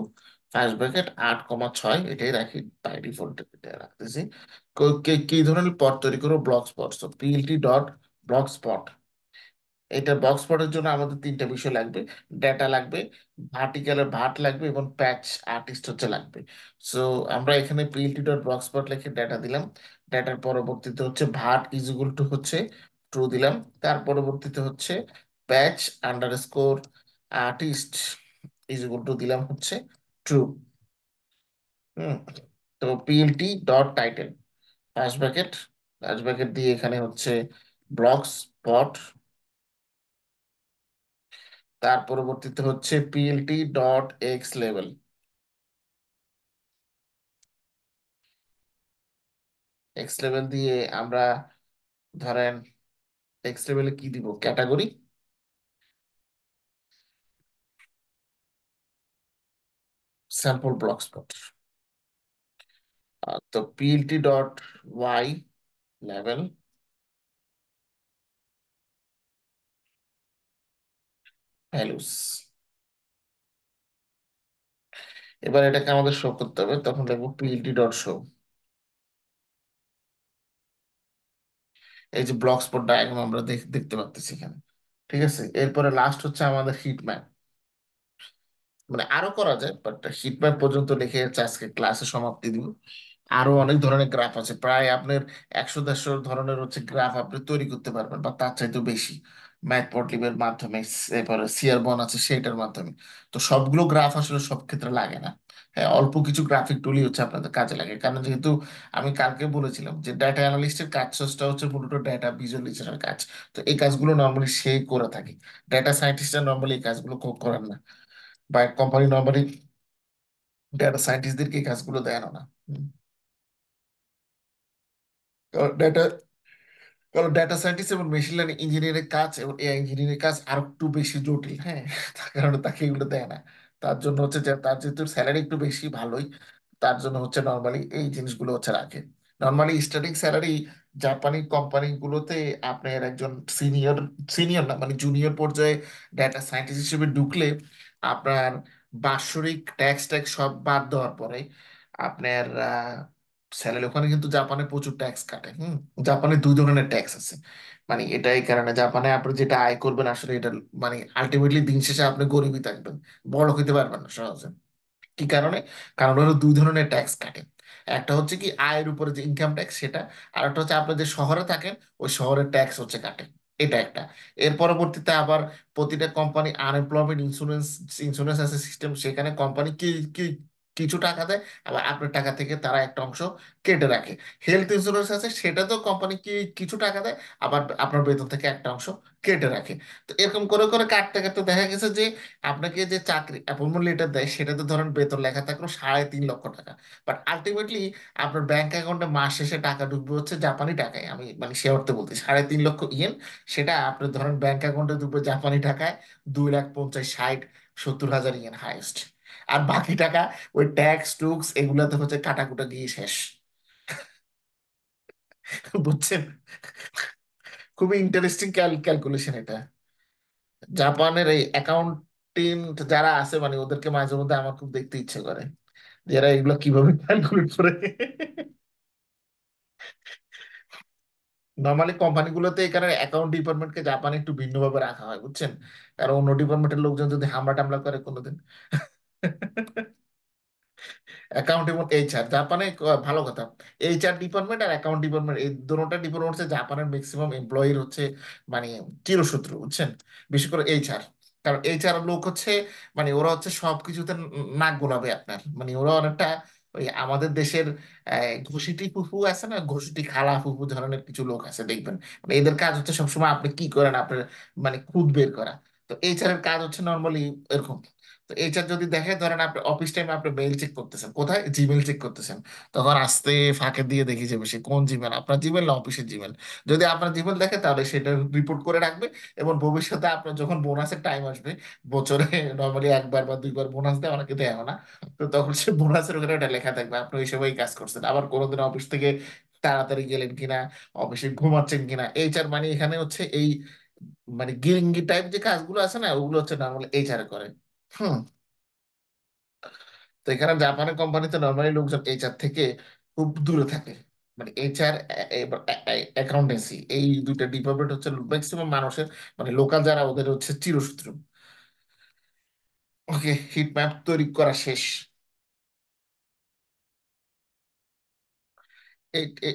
first bracket 8,6, এটাই রাখি, বাই ডিফল্ট এটা রাখতেছি। কি ধরনের পথ তৈরি করবো, block spot, so PLT dot block spot. এটা বক্স প্লটের জন্য আমাদের তিনটা বিষয় লাগবে, ডেটা লাগবে, ভার্টিক্যালের ভার্ট লাগবে এবং প্যাচ আর্টিস্ট হচ্ছে লাগবে। সো আমরা এখানে পিএলটি ডট বক্স প্লট লিখে ডেটা দিলাম। ডেটার পরবর্তীতে হচ্ছে ভার্ট ইজ ইকুয়াল টু হচ্ছে ট্রু দিলাম। তার পরবর্তীতে হচ্ছে প্যাচ underscore artist is equal two দিলাম হচ্ছে ট্রু। হুম, তো PLT dot title, first bracket, first bracket দিয়ে এখানে হচ্ছে ব্লক স্পট, তার পরবর্তীতে হচ্ছে PLT dot X level, x level দিয়ে আমরা ধরেন এক্স লেভেলে কি দিব, ক্যাটাগরি, স্যাম্পল ব্লক স্পট। তো পিএলটি ডট ওয়াই লেভেল, ভ্যালুস। এবার এটাকে আমাদের শো করতে হবে, তখন লিখবো পিএলটি ডট শো। এই যে ব্লক স্পট ডায়াগ্রাম আমরা দেখতে পাচ্ছি এখানে, ঠিক আছে। এরপরে লাস্ট হচ্ছে আমাদের হিট ম্যাপ। মানে আরো করা যায়, বাট হিট ম্যাপ পর্যন্ত লিখে হচ্ছে আজকে ক্লাসে সমাপ্তি দিব। আরো অনেক ধরনের গ্রাফ আছে, প্রায় আপনার 100-150 ধরনের হচ্ছে গ্রাফ আপনি তৈরি করতে পারবেন, বা তার চাইতেও বেশি, ম্যাটপ্লটলিবের মাধ্যমে, এরপরে সিয়ারবন আছে সেটার মাধ্যমে। তো সবগুলো গ্রাফ আসলে সব ক্ষেত্রে লাগে না। হ্যাঁ, অল্প কিছু গ্রাফিক টুলই হচ্ছে আপনাদের কাজে লাগে, কারণ যেহেতু আমি কালকে বলেছিলাম যে ডাটা অ্যানালিস্টের কাজটা হচ্ছে মূলত ডাটা ভিজুয়ালাইজেশনের কাজ। তো এই কাজগুলো নর্মালি সেই করে থাকে, ডাটা সায়েন্টিস্টরা নর্মালি এই কাজগুলো করেন না, বা কোম্পানি নর্মালি ডেটা সায়েন্টিস্টদেরকে এই কাজগুলো দেয় না। ডেটা, কারণ ডেটা সায়েন্টিস্ট এবং মেশিন লার্নিং ইঞ্জিনিয়ারের কাজ এবং এআই ইঞ্জিনিয়ারের কাজ আরো একটু বেশি জটিল। হ্যাঁ, তার কারণে তাকে এগুলো দেয় না। তার জন্য হচ্ছে যে তার যেহেতু স্যালারি একটু বেশি ভালোই, তার জন্য হচ্ছে নর্মালি এই জিনিসগুলো হচ্ছে রাখে। নর্মালি স্টার্টিং স্যালারি জাপানি কোম্পানিগুলোতে আপনার একজন সিনিয়র, সিনিয়র না মানে জুনিয়র পর্যায়ে ডেটা সায়েন্টিস্ট হিসেবে ঢুকলে আপনার বাৎসরিক ট্যাক্স ট্যাক্স সব বাদ দেওয়ার পরে আপনার স্যালারি, ওখানে কিন্তু জাপানে প্রচুর ট্যাক্স কাটে। জাপানে দুই ধরনের ট্যাক্স আছে। মানে এটা এই কারণে জাপানে আপনি যেটা আয় করবেন আসলে এটা, মানে আলটিমেটলি দিন শেষে আপনি গরিবই থাকবেন, বড় হইতে পারবেন না সহজে। কি কারণে? কারণ ওরা দুই ধরনের ট্যাক্স কাটে। একটা হচ্ছে কি আয়ের উপরে যে ইনকাম ট্যাক্স সেটা, আর একটা হচ্ছে আপনি যে শহরে থাকেন ওই শহরের ট্যাক্স হচ্ছে কাটে। এটা একটা। এর পরবর্তীতে আবার প্রতিটা কোম্পানি আনএমপ্লয়মেন্ট ইন্স্যুরেন্স, ইন্স্যুরেন্স আছে সিস্টেম, সেখানে কোম্পানি কি কি কিছু টাকা দেয়, আবার আপনার টাকা থেকে তারা একটা অংশ কেটে রাখে। হেলথ ইন্স্যুরেন্স আছে, সেটা তো কোম্পানি কি কিছু টাকা দেয়, আবার আপনার বেতন থেকে একটা অংশ কেটে রাখে। তো এরকম করে করে কাটতে কাটতে দেখা গেছে যে আপনাকে যে চাকরি অ্যাপয়েন্টমেন্ট লেটার দেয় সেটাতে ধরেন বেতন লেখা থাকলো 3.5 লক্ষ টাকা, বাট আলটিমেটলি আপনার ব্যাংক অ্যাকাউন্টে মাস শেষে টাকা ঢুকবে হচ্ছে জাপানি টাকায়, আমি মানে সে অর্থে বলছি 3.5 লক্ষ ইয়েন। সেটা আপনার ধরেন ব্যাংক অ্যাকাউন্টে ঢুকবে জাপানি টাকায় 2,50,60,70 হাজার ইয়েন হাইয়েস্ট। আর বাকি টাকা ওই ট্যাক্স টুক্স এগুলাতে হচ্ছে কাটাকুটা গিয়ে শেষ। বুঝছেন? খুবই ইন্টারেস্টিং ক্যালকুলেশন এটা। জাপানের এই অ্যাকাউন্টিং যারা আছে মানে ওদেরকে মাঝে মধ্যে আমার খুব দেখতে ইচ্ছে করে, যারা এগুলো কিভাবে ক্যালকুলেট করে। নর্মালি কোম্পানিগুলোতে এখানে অ্যাকাউন্ট ডিপার্টমেন্টকে জাপানে একটু ভিন্নভাবে রাখা হয়, বুঝছেন? কারণ অন্য ডিপার্টমেন্টের লোকজন যদি হামলা টামলা করে কোনোদিন। অ্যাকাউন্ট এবং এইচআর জাপানে ভালো কথা। এইচআর ডিপার্টমেন্ট আর অ্যাকাউন্ট ডিপার্টমেন্ট এই দুটোটা ডিপার্টমেন্ট হচ্ছে জাপানের ম্যাক্সিমাম এমপ্লয়ির হচ্ছে মানে চিরশত্রু, বুঝছেন? বিশেষ করে এইচআর। কারণ এইচআর লোক হচ্ছে মানে ওরা হচ্ছে সবকিছুতে নাক গলাবে আপনার, মানে ওরা অনেকটা ওই আমাদের দেশের ঘুষিটি ফুফু আছে না, ঘুষিটি খালা ফুফু ধরনের কিছু লোক আছে দেখবেন। মানে এদের কাজ হচ্ছে সবসময় আপনি কি করেন আপনার মানে খুদ বের করা। তো এইচআর এর কাজ হচ্ছে নর্মালি এরকম। তো এইচআর যদি দেখে ধরেন আপনি অফিস টাইমে আপনি মেইল চেক করতেছেন, কোথায় জিমেল চেক করতেছেন, তখন আস্তে ফাঁকে দিয়ে দেখি যে বেশি কোন জিমেল, আপনার জিমেল না অফিসের জিমেল। যদি আপনার জিমেল দেখে তাহলে সেটা রিপোর্ট করে রাখবে, এবং ভবিষ্যতে আপনার যখন বোনাসের টাইম আসবে, বছরে নর্মালি একবার বা দুইবার বোনাস দেয়, অনেকে দেয় না, তো তখন সে বোনাসের ওখানে ওটা লেখা থাকবে আপনি ওই সময় কাজ করছেন, আবার কোনোদিন অফিস থেকে তাড়াতাড়ি গেলেন কিনা, অফিসে ঘুমাচ্ছেন কিনা। এইচআর মানে এখানে হচ্ছে এই মানে গিরিঙ্গি টাইপ যে কাজগুলো আছে না ওগুলো হচ্ছে নর্মালি এইচআর করে। হুম। তো এখানে জাপানের কোম্পানিতে নর্মালি লোকজন এইচআর থেকে খুব দূরে থাকে। মানে এইচআর অ্যাকাউন্টেন্সি এই দুইটা ডিপার্টমেন্ট হচ্ছে ম্যাক্সিমাম মানুষের মানে লোকাল যারা ওদের হচ্ছে চিরশত্রু। ওকে, হিট ম্যাপ তৈরি করা শেষ।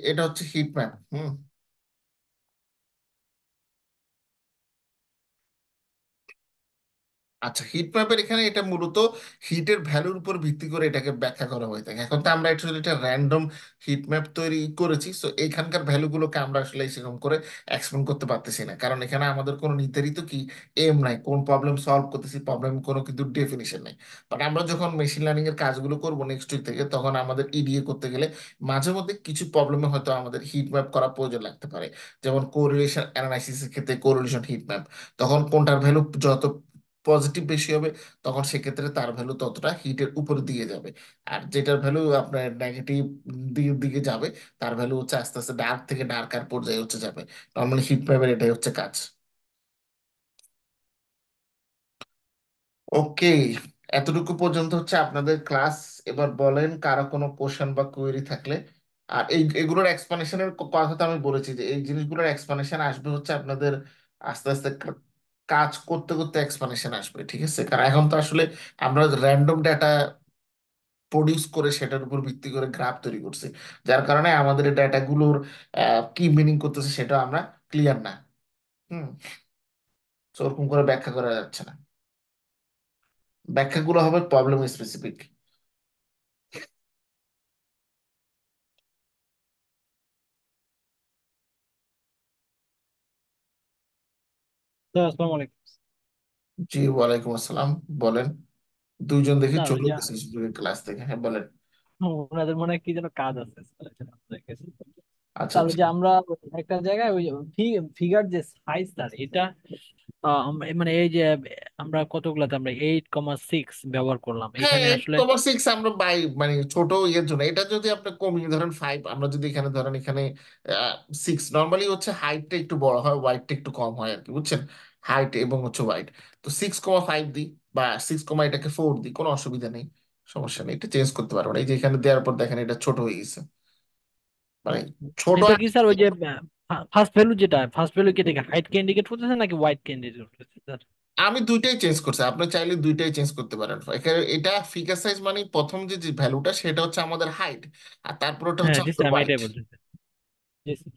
এটা হচ্ছে হিট ম্যাপ। হুম। আচ্ছা, হিট ম্যাপের এখানে এটা মূলত হিটের ভ্যালুর উপর ভিত্তি করে এটাকে ব্যাখ্যা করা হয়ে থাকে। এখন তো আমরা অ্যাকচুয়ালি এটা র্যান্ডম হিট ম্যাপ তৈরি করেছি, সো এইখানকার ভ্যালুগুলোকে আমরা আসলে সেরকম করে এক্সপ্লেন করতে পারতেছি না, কারণ এখানে আমাদের কোনো নির্ধারিত কি এম নাই, কোন প্রবলেম সলভ করতেছি, প্রবলেম কোনো কিন্তু ডেফিনিশন নেই। বাট আমরা যখন মেশিন লার্নিং এর কাজগুলো করবো নেক্সট উইক থেকে, তখন আমাদের ইডিএ করতে গেলে মাঝে মধ্যে কিছু প্রবলেমে হয়তো আমাদের হিট ম্যাপ করা প্রয়োজন লাগতে পারে। যেমন কোরিলেশন অ্যানালাইসিসের ক্ষেত্রে কোরিলেশন হিট ম্যাপ, তখন কোনটার ভ্যালু যত পজিটিভ বেশি হবে তখন সেক্ষেত্রে তার ভ্যালু ততটা হিটের উপরে দিয়ে যাবে। আর যেটার ভ্যালু আপনার নেগেটিভ দিকে দিকে যাবে তার ভ্যালু হচ্ছে আস্তে আস্তে ডার্ক থেকে ডার্কার পর্যায়ে হচ্ছে যাবে। নর্মালি হিট ম্যাপের এটাই হচ্ছে কাজ। ওকে, এতটুকু পর্যন্ত হচ্ছে আপনাদের ক্লাস। এবার বলেন কারো কোনো কোশ্চেন বা কোয়েরি থাকলে। আর এই এগুলোর এক্সপ্লানেশনের কথা তো আমি বলেছি যে এই জিনিসগুলোর এক্সপ্লানেশন আসবে হচ্ছে আপনাদের আস্তে আস্তে কাজ করতে করতে এক্সপানশন আসবে, ঠিক আছে? কারণ এখন তো আসলে আমরা র্যান্ডম ডাটা প্রডিউস করে সেটার উপর ভিত্তি করে গ্রাফ তৈরি করছি, যার কারণে আমাদের এই ডাটাগুলোর কি মিনিং করতেছে সেটা আমরা ক্লিয়ার না। হুম। তো ওরকম করে ব্যাখ্যা করা যাচ্ছে না, ব্যাখ্যাগুলো হবে প্রবলেম স্পেসিফিক। স্যার আসসালামু আলাইকুম। জি, ওয়ালাইকুম আসসালাম। বলেন। দুইজন দেখি স্যার ওই চলে যে গেছে ক্লাস থেকে, হ্যাঁ বলেন। ওনাদের মনে হয় কি যেন কাজ আছে স্যার, এই জন্য আপনাদের কাছে। আচ্ছা স্যার ওই আচ্ছা। যে আমরা একটা জায়গায় ওই ফিগার যে সাইজ স্যার এটা মানে এই যে আমরা কতগুলাতে আমরা 8,6 ব্যবহার করলাম হ্যাঁ, এখানে এইট আসলে। কমা সিক্স আমরা বাই মানে ছোট ইয়ের জন্য, এটা যদি আপনি কমিয়ে ধরেন ফাইভ, আমরা যদি এখানে ধরেন এখানে সিক্স, নর্মালি হচ্ছে হাইটটা একটু বড় হয়, ওয়াইডটা একটু কম হয় আর কি, বুঝছেন? হাইট এবং হচ্ছে ওয়াইড। তো 6,5 দিই, বা 6, এটাকে 4 দিই, কোনো অসুবিধা নেই, সমস্যা নেই, এটা চেঞ্জ করতে পারবো না। এই যে এখানে দেওয়ার পর দেখেন এটা ছোট হয়ে গেছে, মানে ছোট এটা কি স্যার আকারে। ওই যে ফার্স্ট ভ্যালু যেটা ফার্স্ট ভ্যালু কি দেখে হাইট কে ইন্ডিকেট করতেছে নাকি ওয়াইড কে ইন্ডিকেট করতেছে স্যার? আমি দুইটাই চেঞ্জ করছি, আপনি চাইলে দুইটাই চেঞ্জ করতে পারেন। এখানে এটা ফিগার সাইজ মানে প্রথম যে যে ভ্যালুটা সেটা হচ্ছে আমাদের হাইট, আর তারপর ওটা হ্যাঁ হচ্ছে জি আমাদের স্যার আমি ওয়াইট। এটাই বলতেছি। জি স্যার।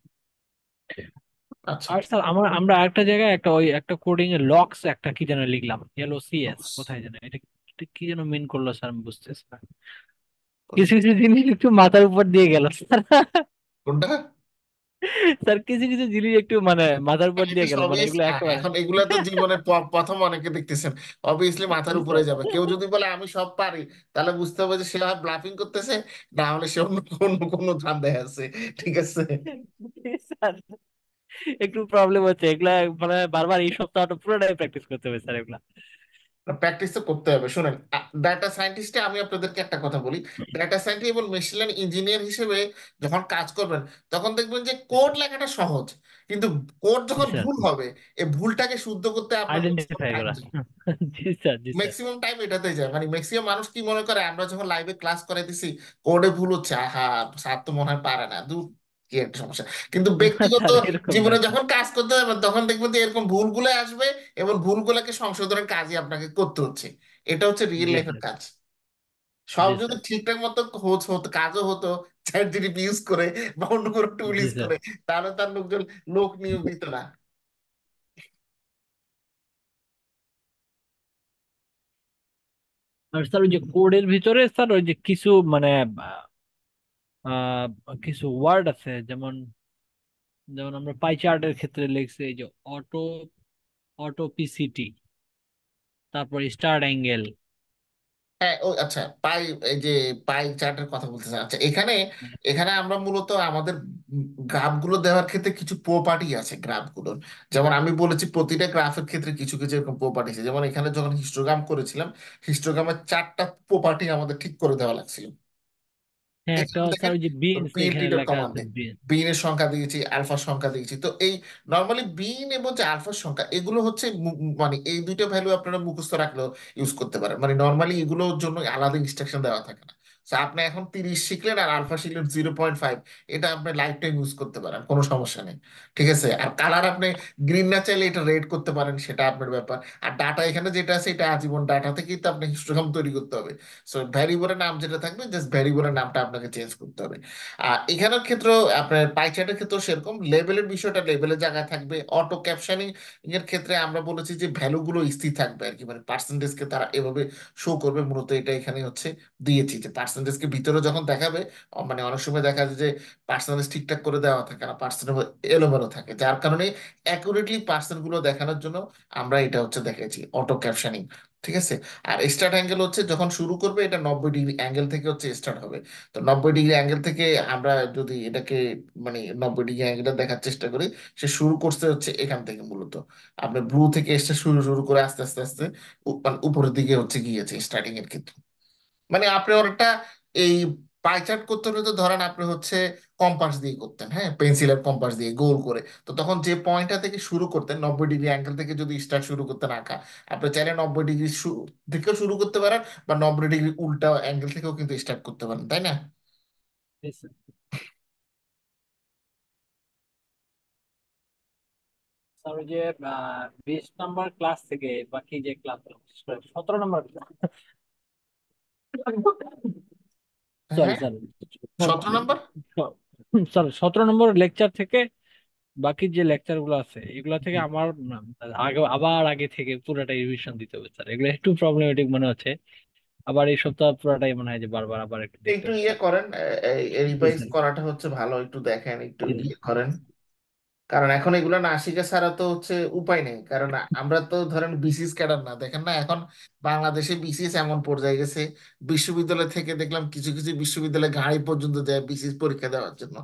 আচ্ছা। আর স্যার আমরা একটা জায়গায় একটা ওই একটা কোডিং এ লক্স একটা কি যেন লিখলাম LOCS কোথায় যেন এটা এটা কি যেন মিন করলো স্যার আমি বুঝতেছি না। কিছু কিছু জিনিস একটু মাথার উপর দিয়ে গেল স্যার। কোনটা? স্যার কিছু কিছু জিনিস একটু মানে মাথার উপর এটা দিয়ে গেল মানে সবই এগুলো একেবারে। এখন এগুলা তো জীবনের প্রথম অনেকে দেখতেছেন, অবভিয়াসলি মাথার জি উপরে স্যার। যাবে। কেউ যদি বলে আমি সব পারি, তাহলে বুঝতে হবে যে সে হয় ব্লাফিং করতেছে, না হলে সে অন্য কোনো কোনো ধান্দায় আছে, ঠিক আছে? জি স্যার, একটু প্রবলেম হচ্ছে এগুলা, মানে বারবার এই সপ্তাহটা পুরোটাই প্র্যাকটিস করতে হবে স্যার এগুলা। প্র্যাকটিস তো করতে হবে। শুনেন, ডাটা সায়েন্টিস্টে আমি আপনাদেরকে একটা কথা বলি, ডাটা সায়েন্টিস্ট এবং মেশিন লার্নিং ইঞ্জিনিয়ার হিসেবে যখন কাজ করবেন, তখন দেখবেন যে জি কোড স্যার। লেখাটা সহজ, কিন্তু কোড জি যখন স্যার। ভুল হবে, এই ভুলটাকে শুদ্ধ করতে আপনার ম্যাক্সিমাম আইডেন্টিফাই টাইম করা। যায়। জি স্যার জি স্যার। ম্যাক্সিমাম টাইম এটাতে যায়, মানে ম্যাক্সিমাম মানুষ কি মনে করে, আমরা যখন লাইভে ক্লাস করাইতেছি কোডে ভুল হচ্ছে, আহা স্যার তো মনে হয় পারে না, দূর, কি একটা সমস্যা। কিন্তু না ব্যক্তিগত স্যার এরকম না জীবনে স্যার। যখন কাজ করতে হবে, তখন দেখবেন যে এরকম ভুলগুলো আসবে, এবং ভুলগুলোকে সংশোধনের কাজই আপনাকে করতে হচ্ছে। এটা হচ্ছে রিয়েল জি লাইফের স্যার। কাজ। সব জি যদি স্যার। ঠিকঠাক মতো হতো, কাজও হতো চ্যাট জিপিটি ইউজ করে বা অন্য কোনো টুল জি ইউজ স্যার। করে, তাহলে তার লোকজন লোক নিয়োগ দিত না। আর স্যার ওই যে কোডের ভিতরে স্যার ওই যে কিছু মানে কিছু ওয়ার্ড আছে যেমন যেমন আমরা পাই চার্টের ক্ষেত্রে লিখছি এই যে অটো অটোপিসিটি, তারপর স্টার্ট অ্যাঙ্গেল। হ্যাঁ, ও আচ্ছা, পাই, এই যে পাই চার্টের কথা বলতেছেন। আচ্ছা, এখানে এখানে আমরা মূলত আমাদের গ্রাফগুলো দেওয়ার ক্ষেত্রে কিছু প্রপার্টি আছে গ্রাফগুলোর। যেমন আমি বলেছি প্রতিটা গ্রাফের ক্ষেত্রে কিছু কিছু এরকম প্রপার্টি আছে। যেমন এখানে যখন হিস্টোগ্রাম করেছিলাম, হিস্টোগ্রামের 4টা প্রপার্টি আমাদের ঠিক করে দেওয়া লাগছিল। হ্যাঁ একটা এখানে স্যার দেখেন ওই যে বিনস পিএলটি এখানে ডট লেখা আছে কমান্ডে বিন। বিনের সংখ্যা দিয়েছি, আলফার সংখ্যা দিয়েছি। তো এই নর্মালি বিন এবং যে আলফার সংখ্যা, এগুলো হচ্ছে মানে এই দুইটা ভ্যালু আপনারা মুখস্থ রাখলেও ইউজ করতে পারেন। মানে নর্মালি এগুলোর জন্য আলাদা ইনস্ট্রাকশন দেওয়া থাকে না। So, আপনি এখন 30 শিখলেন আর আলফা শিখলেন 0.5, এটা আপনি লাইফ টাইম ইউজ করতে পারেন, কোনো সমস্যা নেই, ঠিক আছে? আর কালার আপনি গ্রিন না চাইলে এটা রেড করতে পারেন, সেটা আপনার ব্যাপার। আর ডাটা এখানে যেটা আছে এটা আজীবন ডাটা থেকেই তো আপনি হিস্টোগ্রাম তৈরি করতে হবে। সো ভ্যারিয়েবলের নাম যেটা থাকবে, জাস্ট ভ্যারিয়েবলের নামটা আপনাকে চেঞ্জ করতে হবে। আর এখানের ক্ষেত্রেও আপনার পাইচার্টের ক্ষেত্রেও সেরকম, লেভেলের বিষয়টা লেভেলের জায়গায় থাকবে। অটো ক্যাপশনিং এর ক্ষেত্রে আমরা বলেছি যে ভ্যালুগুলো স্থির থাকবে আর কি, মানে পার্সেন্টেজকে তারা এভাবে শো করবে। মূলত এটা এখানে হচ্ছে দিয়েছি যে পার্সেন্টেজকে ভিতরে যখন দেখাবে, মানে অনেক সময় দেখা যায় যে পার্সেন্টেজ ঠিকঠাক করে দেওয়া থাকে না, পার্সেন্টেজ এলোমেলো থাকে, যার কারণে অ্যাকুরেটলি পার্সেন্ট গুলো দেখানোর জন্য আমরা এটা হচ্ছে দেখেছি অটো ক্যাপশনিং, ঠিক আছে? আর স্টার্ট অ্যাঙ্গেল হচ্ছে যখন শুরু করবে, এটা 90 ডিগ্রি অ্যাঙ্গেল থেকে হচ্ছে স্টার্ট হবে। তো 90 ডিগ্রি অ্যাঙ্গেল থেকে আমরা যদি এটাকে মানে 90 ডিগ্রি অ্যাঙ্গেল দেখার চেষ্টা করি, সে শুরু করছে হচ্ছে এখান থেকে মূলত, আপনার ব্লু থেকে এসে শুরু শুরু করে আস্তে আস্তে আস্তে মানে উপরের দিকে হচ্ছে গিয়েছে স্টার্টিং এর ক্ষেত্রে। মানে আপনি ওটা এই পাই চার্ট করতে হলে তো ধরেন আপনি হচ্ছে কম্পাস দিয়ে করতেন, হ্যাঁ, পেন্সিলের কম্পাস দিয়ে গোল করে। তো তখন যে পয়েন্টটা থেকে শুরু করতেন, 90 ডিগ্রি অ্যাঙ্গেল থেকে যদি স্টার্ট শুরু করতেন আঁকা, আপনি চাইলে 90 ডিগ্রি থেকেও শুরু করতে পারেন, বা 90 ডিগ্রি উল্টা অ্যাঙ্গেল থেকেও কিন্তু স্টার্ট করতে পারেন, তাই না? Yes, sir. স্যার ওই যে 20 নম্বর ক্লাস থেকে বাকি যে ক্লাস, 17 নম্বর, সরি হ্যাঁ, স্যার, 17 নম্বর। স্যার 17 নম্বর লেকচার থেকে বাকি যে লেকচার গুলো আছে এগুলা থেকে জি। আমার আগে আবার আগে থেকে পুরোটা রিভিশন দিতে হবে স্যার, এগুলো একটু প্রবলেমেটিক মনে হচ্ছে। আবার এই সপ্তাহ পুরোটাই মনে হয় যে বারবার আবার একটু দেখতে একটু হবে ইয়ে স্যার। করেন, জি রিভাইজ স্যার। করাটা হচ্ছে ভালো, একটু দেখেন, একটু জি ইয়ে করেন। কারণ এখন এগুলো না শিখে ছাড়া তো হচ্ছে উপায় নেই, কারণ আমরা তো ধরেন বিসিএস ক্যাডার না, দেখেন না এখন বাংলাদেশে বিসিএস এমন পর্যায়ে গেছে, বিশ্ববিদ্যালয় থেকে দেখলাম কিছু কিছু বিশ্ববিদ্যালয়ে গাড়ি পর্যন্ত দেয় বিসিএস পরীক্ষা দেওয়ার জন্য।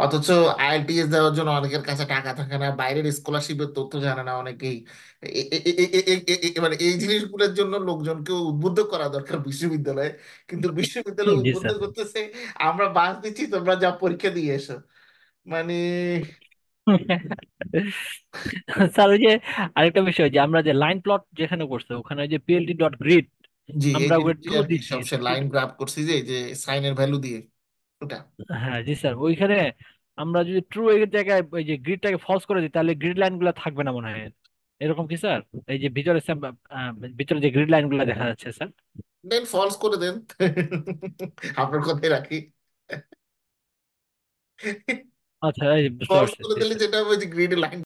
অথচ আইএলটিএস দেওয়ার জন্য অনেকের কাছে টাকা থাকে না, বাইরের স্কলারশিপের তথ্য জানে না অনেকেই। মানে এই জিনিসগুলোর জন্য লোকজনকে উদ্বুদ্ধ করা দরকার বিশ্ববিদ্যালয়ে, কিন্তু বিশ্ববিদ্যালয়ে জি উদ্বুদ্ধ স্যার। করতেছে আমরা বাস দিচ্ছি তোমরা যা পরীক্ষা দিয়ে এসো। মানে স্যার ওই যে আরেকটা বিষয়, যে আমরা যে লাইন প্লট যেখানে করছে ওখানে ওই যে পিএলটি ডট গ্রিড জি, এই আমরা ওকে জিনিসটি ট্রু আর কি দিছি। সবসময় লাইন গ্রাফ করছি যে এই যে সাইনের ভ্যালু দিয়ে ওটা। হ্যাঁ জি স্যার, ওইখানে আমরা যদি ট্রু এর জায়গায় ওই যে গ্রিডটাকে ফলস করে দিই তাহলে গ্রিড লাইন গুলো থাকবে না মনে হয়, এরকম কি স্যার? এই যে ভিতরে ভিতরে যে গ্রিড লাইন গুলো দেখা যাচ্ছে স্যার। দেন ফলস করে দেন। আপনার কথাই রাখি। আচ্ছা, এই বুঝতে ফলস পারছি করে জি দিলে স্যার। যেটা হবে যে গ্রিডে লাইন